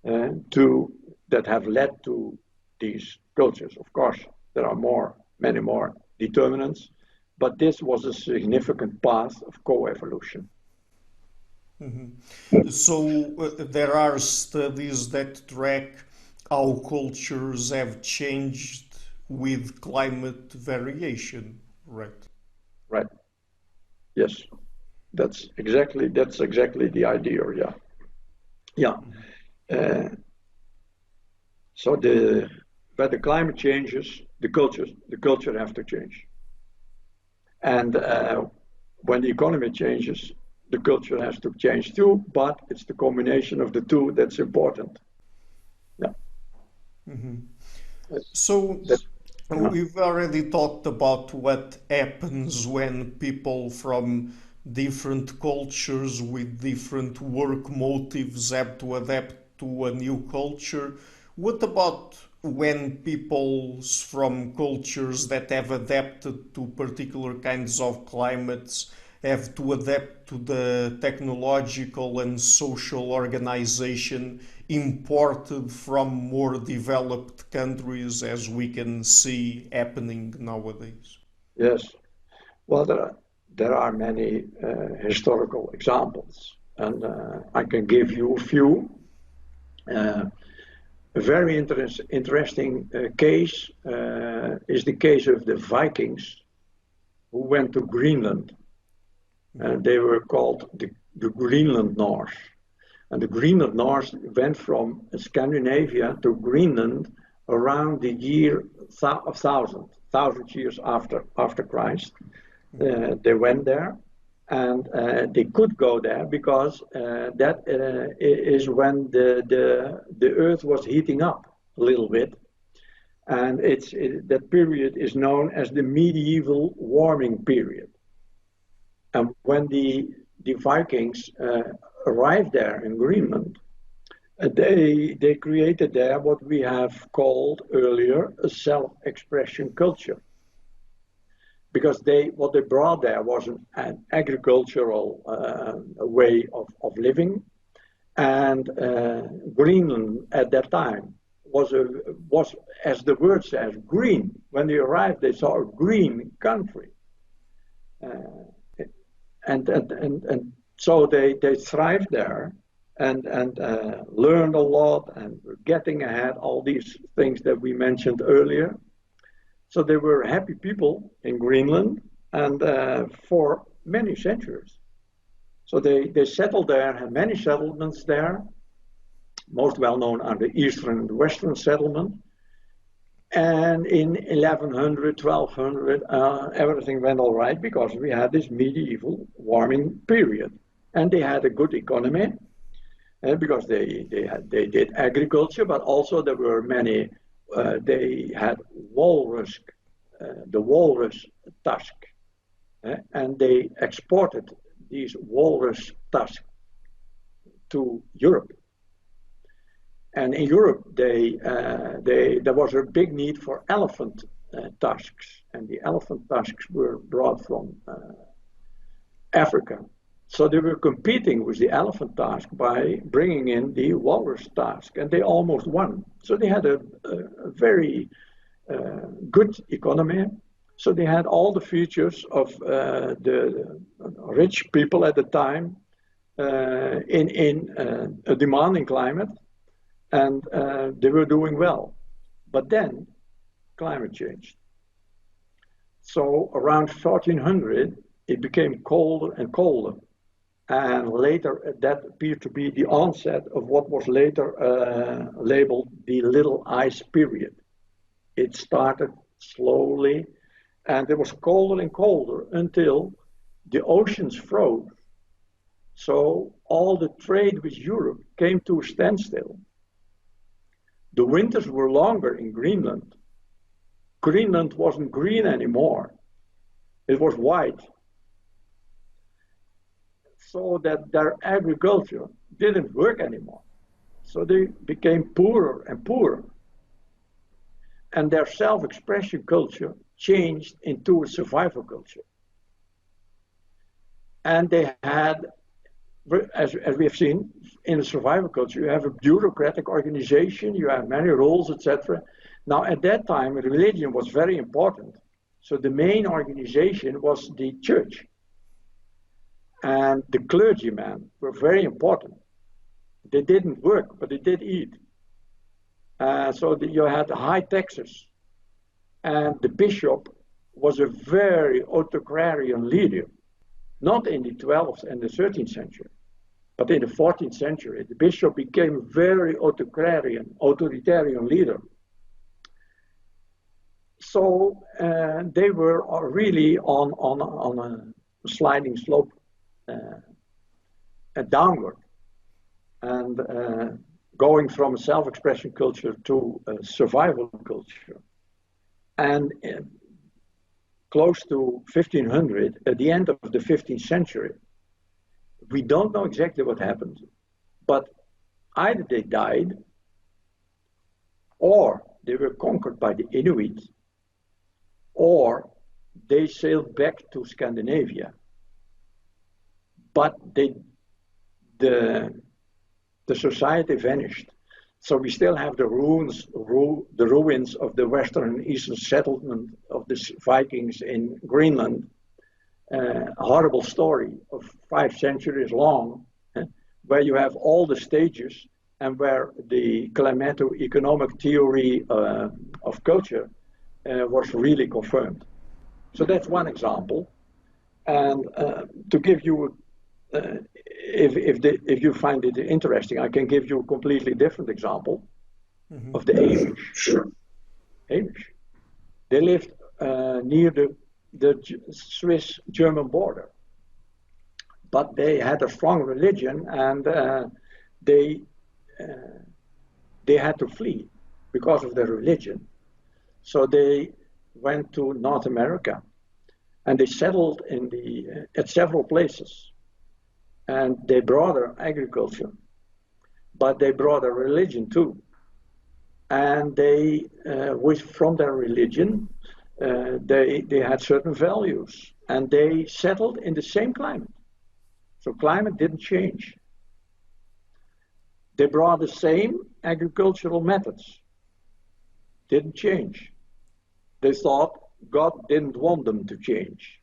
that have led to these cultures. Of course, there are many more determinants, but this was a significant path of co-evolution. Mm-hmm. So there are studies that track how cultures have changed with climate variation, right? Right. Yes. That's exactly the idea. Yeah. Yeah. So where the climate changes, the culture have to change. And when the economy changes, the culture has to change too, but it's the combination of the two that's important. Yeah. Mm-hmm. So we've already talked about what happens when people from different cultures with different work motives have to adapt to a new culture. What about when peoples from cultures that have adapted to particular kinds of climates have to adapt to the technological and social organization imported from more developed countries, as we can see happening nowadays? Yes. Well, there are many historical examples, and I can give you a few. A very interesting case is the case of the Vikings who went to Greenland. They were called the Greenland Norse. And the Greenland Norse went from Scandinavia to Greenland around the year 1000 years after Christ. They went there, and they could go there because that is when the earth was heating up a little bit. And that period is known as the medieval warming period. And when the Vikings arrived there in Greenland, they created there what we have called earlier a self-expression culture. Because what they brought there was an agricultural way of living, and Greenland at that time was, as the word says, green. When they arrived, they saw a green country. And so they thrived there and learned a lot and were getting ahead, all these things that we mentioned earlier. So they were happy people in Greenland and for many centuries. So they settled there, had many settlements there. Most well known are the Eastern and Western settlement. And in 1100, 1200, everything went all right because we had this medieval warming period. And they had a good economy because they did agriculture, but also there were many, they had the walrus tusk. And they exported these walrus tusks to Europe. And in Europe, there was a big need for elephant tusks, and the elephant tusks were brought from Africa. So they were competing with the elephant tusk by bringing in the walrus tusk, and they almost won. So they had a very good economy. So they had all the features of the rich people at the time in a demanding climate. And they were doing well. But then climate changed. So around 1400, it became colder and colder. And later, that appeared to be the onset of what was later labeled the Little Ice Period. It started slowly, and it was colder and colder until the oceans froze. So all the trade with Europe came to a standstill. The winters were longer in Greenland. Greenland wasn't green anymore. It was white. saw that their agriculture didn't work anymore. So they became poorer and poorer. And their self-expression culture changed into a survival culture. And they had, as we have seen, in a survival culture, you have a bureaucratic organization, you have many rules, etc. Now, at that time, religion was very important. So the main organization was the church. And the clergymen were very important. They didn't work, but they did eat. So you had high taxes. And the bishop was a very autocratarian leader, not in the 12th and the 13th century, but in the 14th century. The bishop became a very authoritarian leader. So they were really on a sliding slope downward, and going from a self-expression culture to a survival culture. And close to 1500, at the end of the 15th century, we don't know exactly what happened, but either they died or they were conquered by the Inuit, or they sailed back to Scandinavia. But the society vanished. So we still have the ruins of the western and eastern settlement of the Vikings in Greenland. A horrible story of 5 centuries long, where you have all the stages and where the climato-economic theory of culture was really confirmed. So that's one example. And to give you, if you find it interesting, I can give you a completely different example of the Amish. Sure. Amish. They lived near the Swiss-German border, but they had a strong religion, and they had to flee because of their religion. So they went to North America, and they settled at several places. And they brought their agriculture, but they brought their religion too. And they, from their religion, they had certain values, and they settled in the same climate. So climate didn't change. They brought the same agricultural methods, didn't change. They thought God didn't want them to change.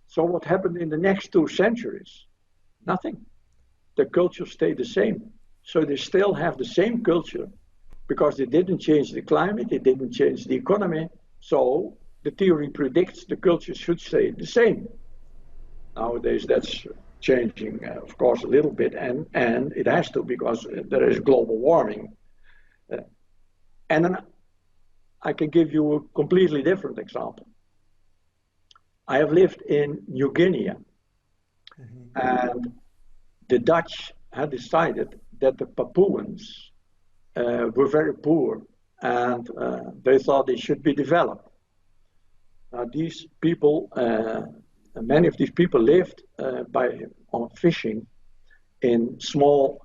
So what happened in the next 2 centuries? Nothing. The culture stayed the same. So they still have the same culture because they didn't change the climate, they didn't change the economy. So the theory predicts the culture should stay the same. Nowadays that's changing, of course, a little bit, and it has to, because there is global warming. And then I can give you a completely different example. I have lived in New Guinea, and the Dutch had decided that the Papuans were very poor, and they thought they should be developed. Now these people, many of these people lived on fishing in small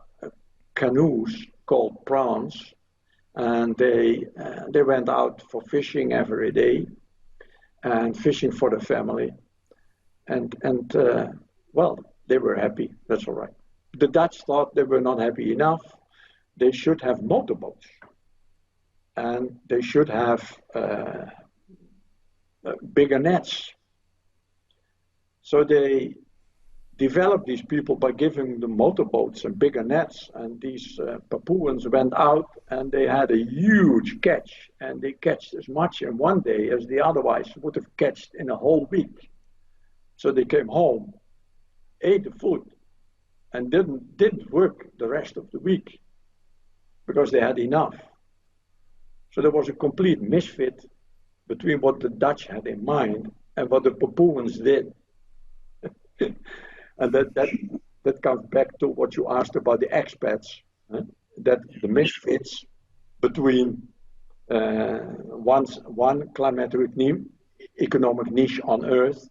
canoes called prawns, and they went out for fishing every day, and fishing for the family, and well, they were happy. That's all right. The Dutch thought they were not happy enough. They should have motorboats, and they should have bigger nets. So they developed these people by giving them motorboats and bigger nets, and these Papuans went out and they had a huge catch, and they catched as much in one day as they otherwise would have catched in a whole week. So they came home, ate the food, and didn't work the rest of the week because they had enough. So there was a complete misfit between what the Dutch had in mind and what the Papuans did. And that comes back to what you asked about the expats, that the misfits between one climato-economic niche on Earth,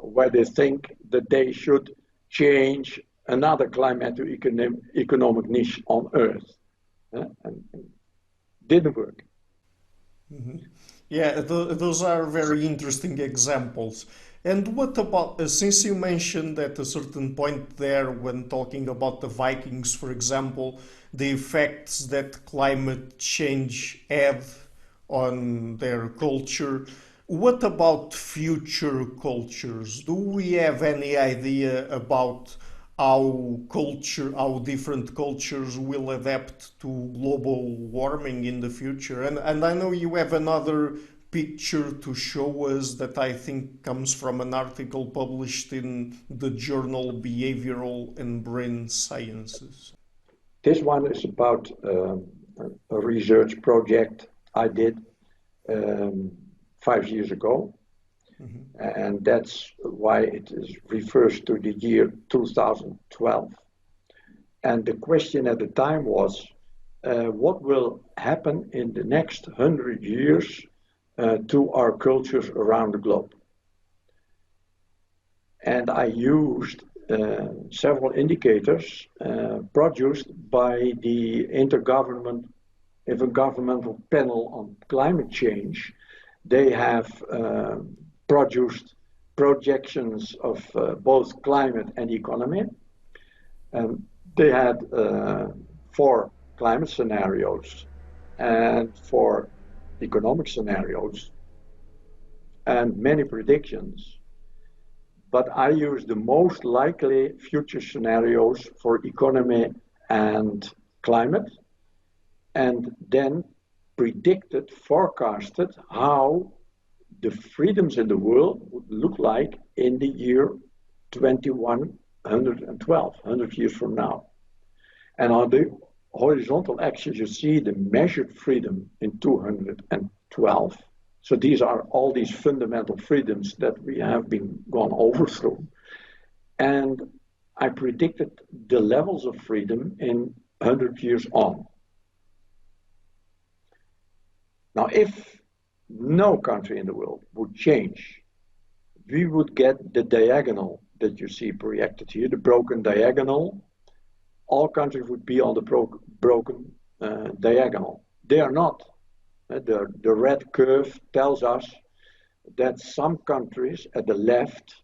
where they think that they should change another climato-economic niche on Earth. And didn't work. Mm-hmm. Yeah, those are very interesting examples. And what about, since you mentioned at a certain point there when talking about the Vikings, for example, the effects that climate change had on their culture, what about future cultures? Do we have any idea about how different cultures will adapt to global warming in the future? And I know you have another picture to show us that I think comes from an article published in the journal Behavioral and Brain Sciences. This one is about a research project I did 5 years ago. Mm-hmm. And that's why it refers to the year 2012. And the question at the time was, what will happen in the next 100 years to our cultures around the globe? And I used several indicators produced by the Intergovernmental Panel on Climate Change. They have produced projections of both climate and economy. They had 4 climate scenarios and 4 economic scenarios and many predictions. But I used the most likely future scenarios for economy and climate, and then forecasted how the freedoms in the world would look like in the year 2112, 100 years from now. And on the horizontal axis, you see the measured freedom in 212. So these are all these fundamental freedoms that we have gone over through. And I predicted the levels of freedom in 100 years on. Now, if no country in the world would change, we would get the diagonal that you see projected here, the broken diagonal. All countries would be on the broken diagonal. They are not. The red curve tells us that some countries at the left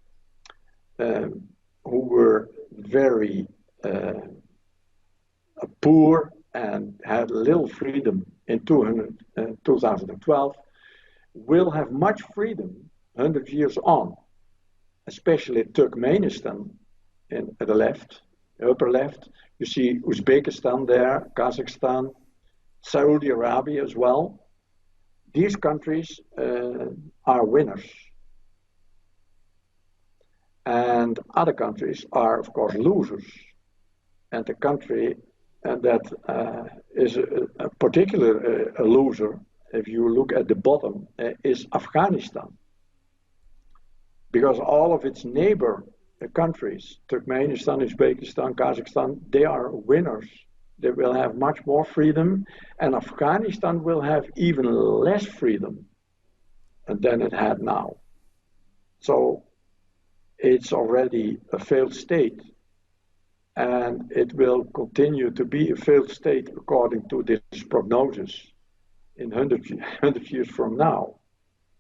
who were very poor and had little freedom in 2012 will have much freedom 100 years on, especially Turkmenistan at the left, upper left. You see Uzbekistan there, Kazakhstan, Saudi Arabia as well. These countries are winners. And other countries are, of course, losers. And the country that is a particular a loser, if you look at the bottom, is Afghanistan. Because all of its neighbor countries, Turkmenistan, Uzbekistan, Kazakhstan, they are winners. They will have much more freedom, and Afghanistan will have even less freedom than it had now. So it's already a failed state, and it will continue to be a failed state according to this prognosis in 100 years from now,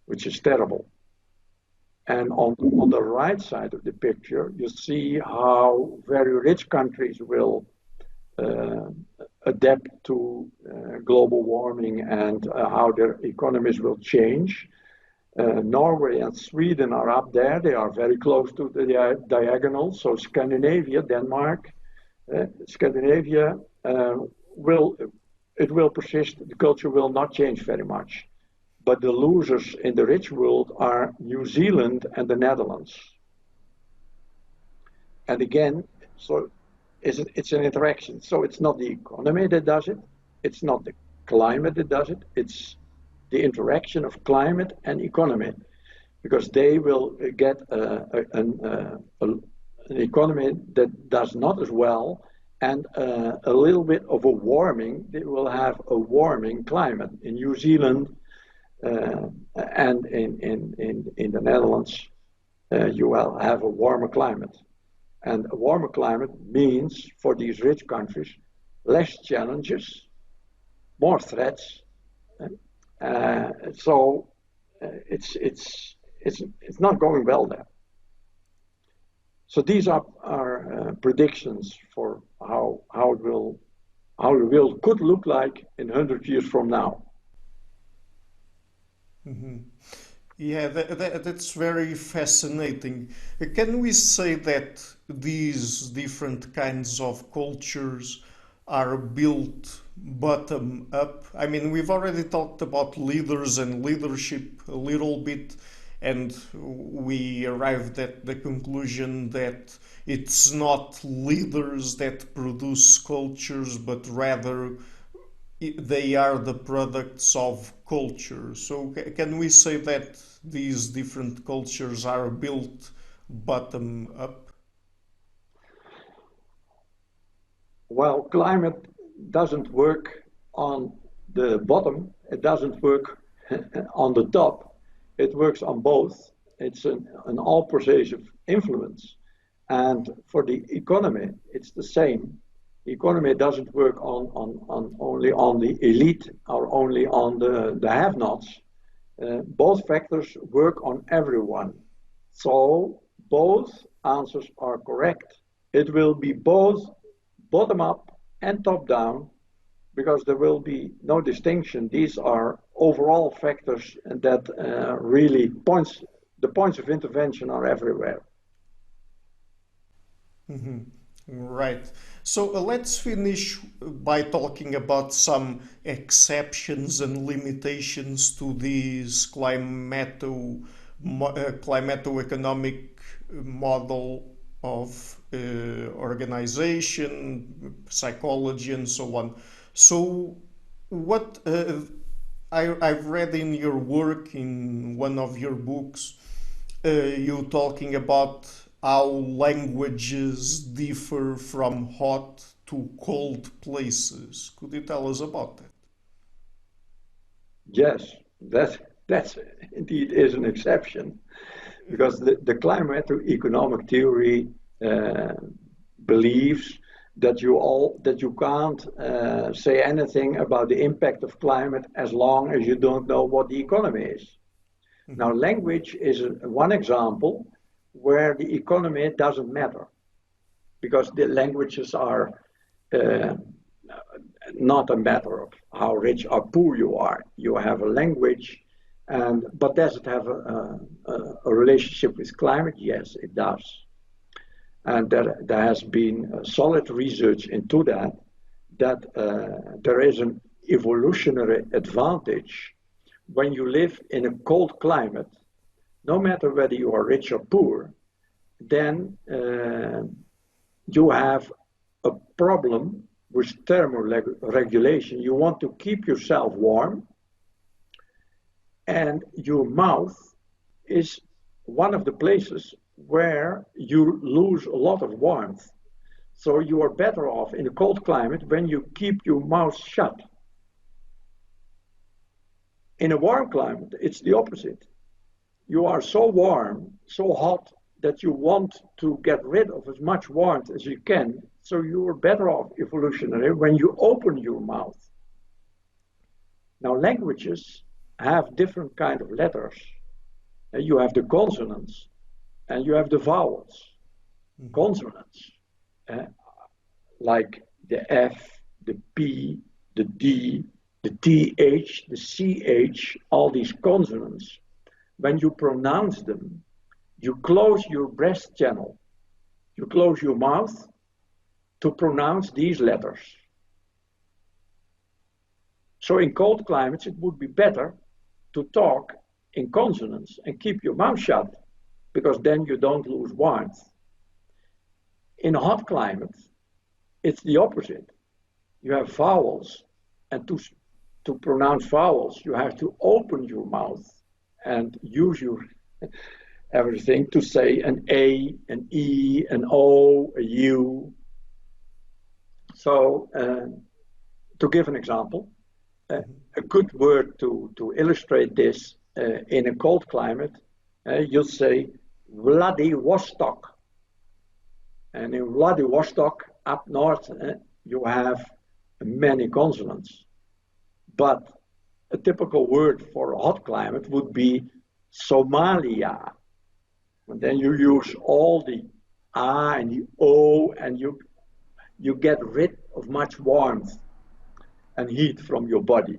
which is terrible. And on the right side of the picture, you see how very rich countries will adapt to global warming and how their economies will change. Norway and Sweden are up there. They are very close to the diagonal. So Scandinavia, Denmark, Scandinavia will persist. The culture will not change very much. But the losers in the rich world are New Zealand and the Netherlands. And again, so it's an interaction. So it's not the economy that does it. It's not the climate that does it. It's the interaction of climate and economy, because they will get an economy that does not as well, and a little bit of a warming. They will have a warming climate in New Zealand and in the Netherlands. You will have a warmer climate. And a warmer climate means for these rich countries less challenges, more threats. So it's not going well there. So these are predictions for how the world could look like in 100 years from now. Mm-hmm. Yeah, that's very fascinating. Can we say that these different kinds of cultures are built bottom up? I mean, we've already talked about leaders and leadership a little bit, and we arrived at the conclusion that it's not leaders that produce cultures, but rather they are the products of culture. So can we say that these different cultures are built bottom up? Well, climate doesn't work on the bottom, it doesn't work on the top, it works on both. It's an all pervasive influence. And for the economy, it's the same. The economy doesn't work on only on the elite or only on the have-nots. Both factors work on everyone. So both answers are correct. It will be both bottom up and top down because there will be no distinction. These are overall factors that really the points of intervention are everywhere. Mm-hmm. Right. So let's finish by talking about some exceptions and limitations to this climato-economic model of organization, psychology, and so on. So, what I've read in your work, in one of your books, you talking about how languages differ from hot to cold places. Could you tell us about that? Yes, that's indeed is an exception because the climato-economic theory uh, believes that you can't say anything about the impact of climate as long as you don't know what the economy is. Now, Mm-hmm. language is one example where the economy doesn't matter because the languages are uh, not a matter of how rich or poor you are. You have a language, and but does it have a relationship with climate? Yes, it does. And there has been solid research into that there is an evolutionary advantage when you live in a cold climate, no matter whether you are rich or poor, then you have a problem with thermoregulation. You want to keep yourself warm, and your mouth is one of the places where you lose a lot of warmth. So you are better off in a cold climate when you keep your mouth shut. In a warm climate, it's the opposite. You are so warm, so hot, that you want to get rid of as much warmth as you can. So you are better off evolutionary when you open your mouth. Now languages have different kind of letters. You have the consonants and you have the vowels. Mm-hmm. Consonants, uh, like the F, the P, the D, the TH, the CH, all these consonants, when you pronounce them, you close your breath channel. You close your mouth to pronounce these letters. So in cold climates, it would be better to talk in consonants and keep your mouth shut because then you don't lose warmth. In a hot climate, it's the opposite. You have vowels, and to pronounce vowels, you have to open your mouth and use your everything to say an A, an E, an O, a U. So, to give an example, Mm-hmm. a good word to illustrate this in a cold climate, you'll say Vladivostok. And in Vladivostok, up north, you have many consonants. But a typical word for a hot climate would be Somalia. And then you use all the A and the O, and you get rid of much warmth and heat from your body.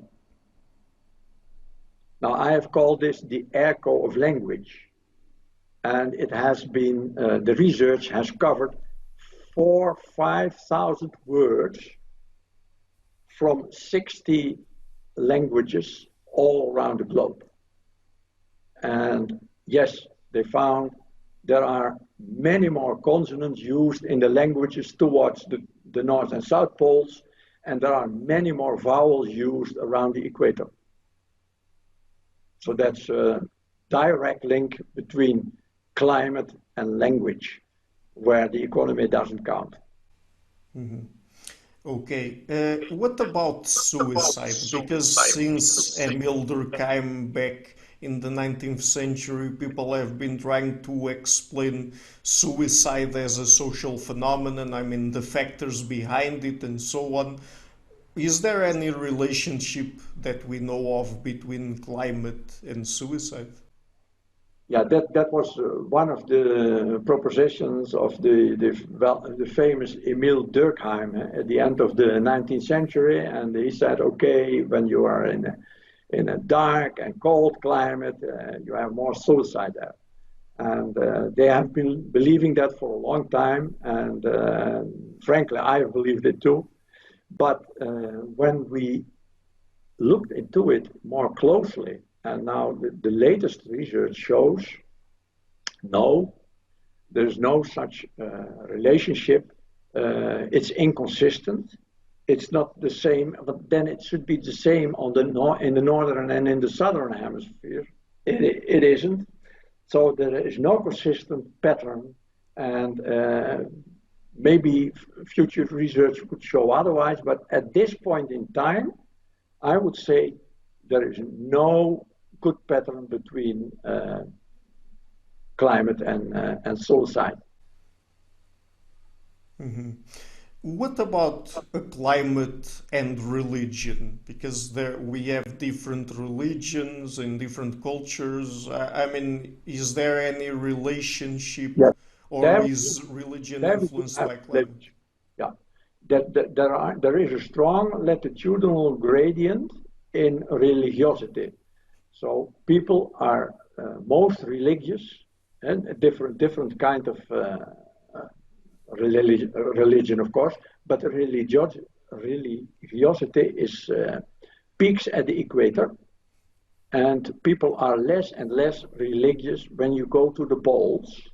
Now, I have called this the echo of language. And it has been, the research has covered 5,000 words from 60 languages all around the globe. And yes, they found there are many more consonants used in the languages towards the North and South poles, and there are many more vowels used around the equator. So that's a direct link between climate and language, where the economy doesn't count. Mm-hmm. Okay, what about suicide? Because since Emile Durkheim back in the 19th century, people have been trying to explain suicide as a social phenomenon, I mean, the factors behind it and so on. Is there any relationship that we know of between climate and suicide? Yeah, that was one of the propositions of the famous Emile Durkheim at the end of the 19th century, and he said, okay, when you are in a dark and cold climate, you have more suicide there. And they have been believing that for a long time, and frankly, I have believed it too. But when we looked into it more closely, and now the latest research shows, no, there's no such relationship. It's inconsistent. It's not the same, but then it should be the same in the northern and in the southern hemisphere. It isn't. So there is no consistent pattern, and maybe future research would show otherwise, but at this point in time, I would say there is no good pattern between climate and suicide. Mm-hmm. What about climate and religion? Because we have different religions and different cultures. I mean, is there any relationship, Yes, or there, is religion there we do influenced have by climate? religion. Yeah, there is a strong latitudinal gradient in religiosity. So people are most religious, and different kind of religion, of course, but religiosity is peaks at the equator, and people are less and less religious when you go to the poles.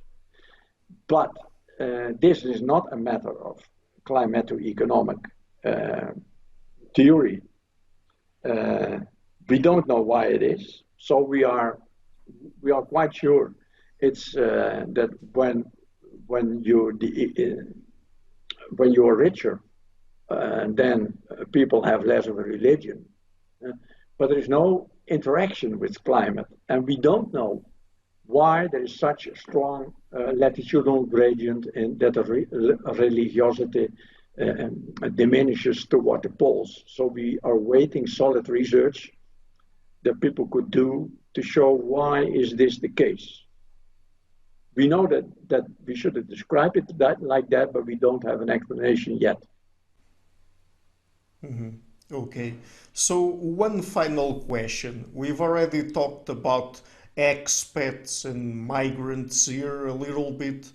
But this is not a matter of climato-economic theory. We don't know why it is, so we are quite sure it's that when you are richer, then people have less of a religion. But there is no interaction with climate, and we don't know why there is such a strong latitudinal gradient in that religiosity diminishes toward the poles. So we are waiting solid research that people could do to show why is this the case. We know that we should describe it like that, but we don't have an explanation yet. Mm-hmm. Okay, so one final question. We've already talked about expats and migrants here a little bit,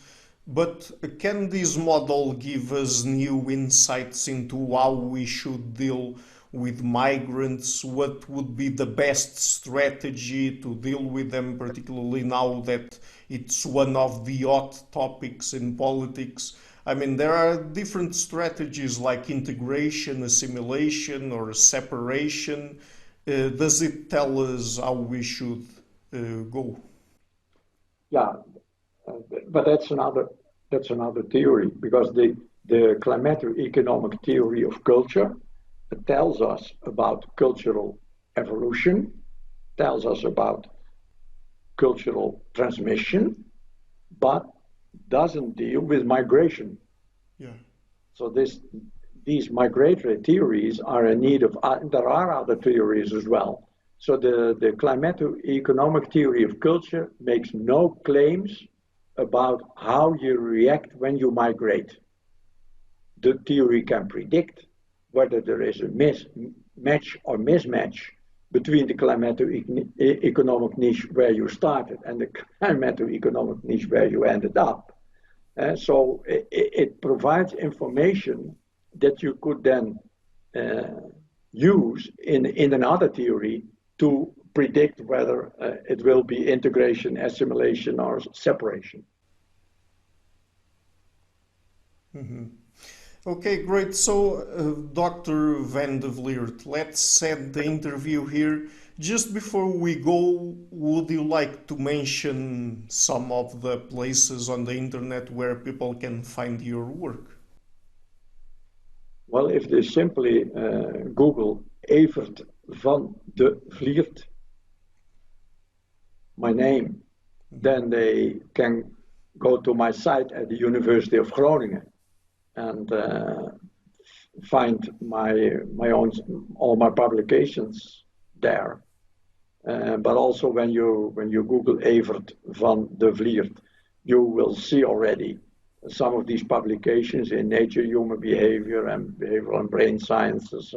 but can this model give us new insights into how we should deal with migrants? What would be the best strategy to deal with them, particularly now that it's one of the hot topics in politics? I mean, there are different strategies like integration, assimilation, or separation. Does it tell us how we should go? Yeah, but that's another theory, because the climato-economic theory of culture tells us about cultural evolution, tells us about cultural transmission, but doesn't deal with migration. Yeah. So these migratory theories are in need of, there are other theories as well. So the climato-economic theory of culture makes no claims about how you react when you migrate. The theory can predict whether there is a match or mismatch between the climato-economic niche where you started and the climato-economic niche where you ended up. So it provides information that you could then use in another theory to predict whether it will be integration, assimilation, or separation. Mm-hmm. Okay, great. So, Dr. Van de Vliert, let's set the interview here. Just before we go, would you like to mention some of the places on the internet where people can find your work? Well, if they simply Google Evert Van de Vliert, my name, then they can go to my site at the University of Groningen and find my own all my publications there. But also when you Google Evert Van de Vliert, you will see already some of these publications in Nature, Human Behavior, and Behavioral and Brain Sciences,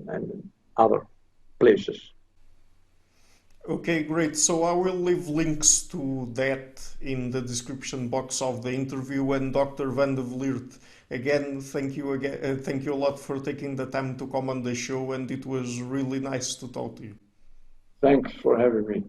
and other places. Okay, great. So I will leave links to that in the description box of the interview. And Dr. Van de Vliert, again, thank you a lot for taking the time to come on the show, and it was really nice to talk to you. Thanks for having me.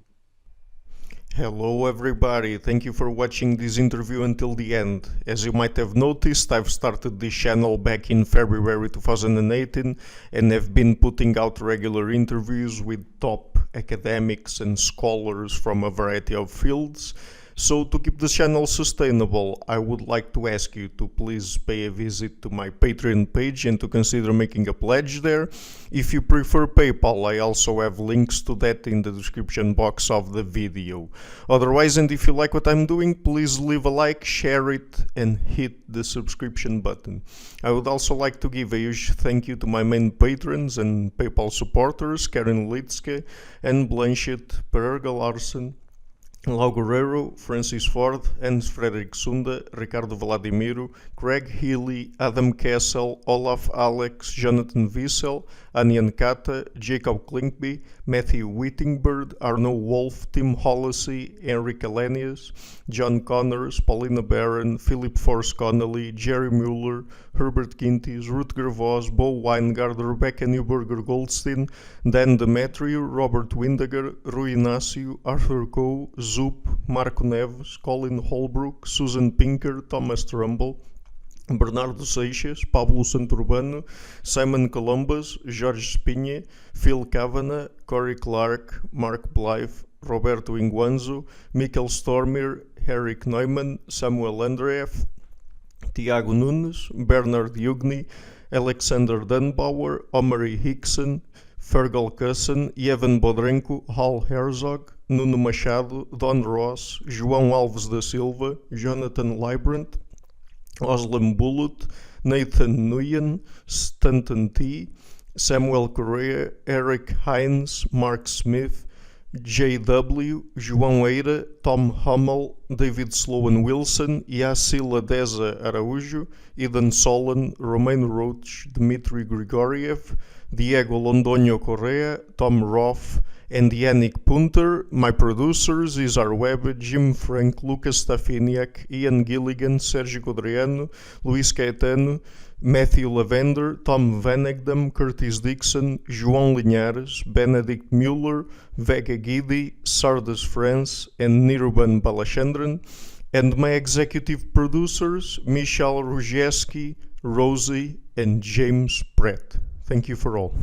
Hello everybody, thank you for watching this interview until the end. As you might have noticed, I've started this channel back in February 2018 and have been putting out regular interviews with top academics and scholars from a variety of fields. So to keep the channel sustainable, I would like to ask you to please pay a visit to my Patreon page and to consider making a pledge there. If you prefer PayPal, I also have links to that in the description box of the video. Otherwise, and if you like what I'm doing, please leave a like, share it, and hit the subscription button. I would also like to give a huge thank you to my main patrons and PayPal supporters, Karen Litzke and Blanchett Pererga Larsen, Lau Guerrero, Francis Ford, Hans Frederick Sunda, Ricardo Vladimiro, Craig Healy, Adam Kessel, Olaf Alex, Jonathan Wiesel, Anian Kata, Jacob Klinkby, Matthew Whittingbird, Arno Wolf, Tim Hollesy, Henrik Alenius, John Connors, Paulina Barron, Philip Force Connolly, Jerry Mueller, Herbert Gintis, Rutger Vos, Bo Weingard, Rebecca Newberger Goldstein, Dan Demetriou, Robert Windiger, Rui Inácio, Arthur Coe, Zoop, Marco Neves, Colin Holbrook, Susan Pinker, Thomas Trumbull, Bernardo Seixas, Pablo Santurbano, Simon Columbus, Jorge Spinha, Phil Kavanagh, Corey Clark, Mark Blythe, Roberto Inguanzo, Mikkel Stormir, Eric Neumann, Samuel Andreev, Tiago Nunes, Bernard Yugni, Alexander Dunbauer, Omari Hickson, Fergal Cusson, Evan Bodrenko, Hal Herzog, Nuno Machado, Don Ross, João Alves da Silva, Jonathan Librant, Oslam Bullitt, Nathan Nguyen, Stanton T, Samuel Correa, Eric Hines, Mark Smith, J.W., João Eira, Tom Hummel, David Sloan Wilson, Yassila Deza Araújo, Eden Solan, Romain Roach, Dmitry Grigoriev, Diego Londonio Correa, Tom Roth, and Yannick Punter. My producers, Isar Webb, Jim Frank, Lucas Stafiniak, Ian Gilligan, Sergio Codriano, Luís Caetano, Matthew Lavender, Tom Vanegdam, Curtis Dixon, João Linhares, Benedict Mueller, Vega Guidi, Sardas France, and Niruban Balachandran, and my executive producers, Michal Ruzheski, Rosie, and James Pratt. Thank you for all.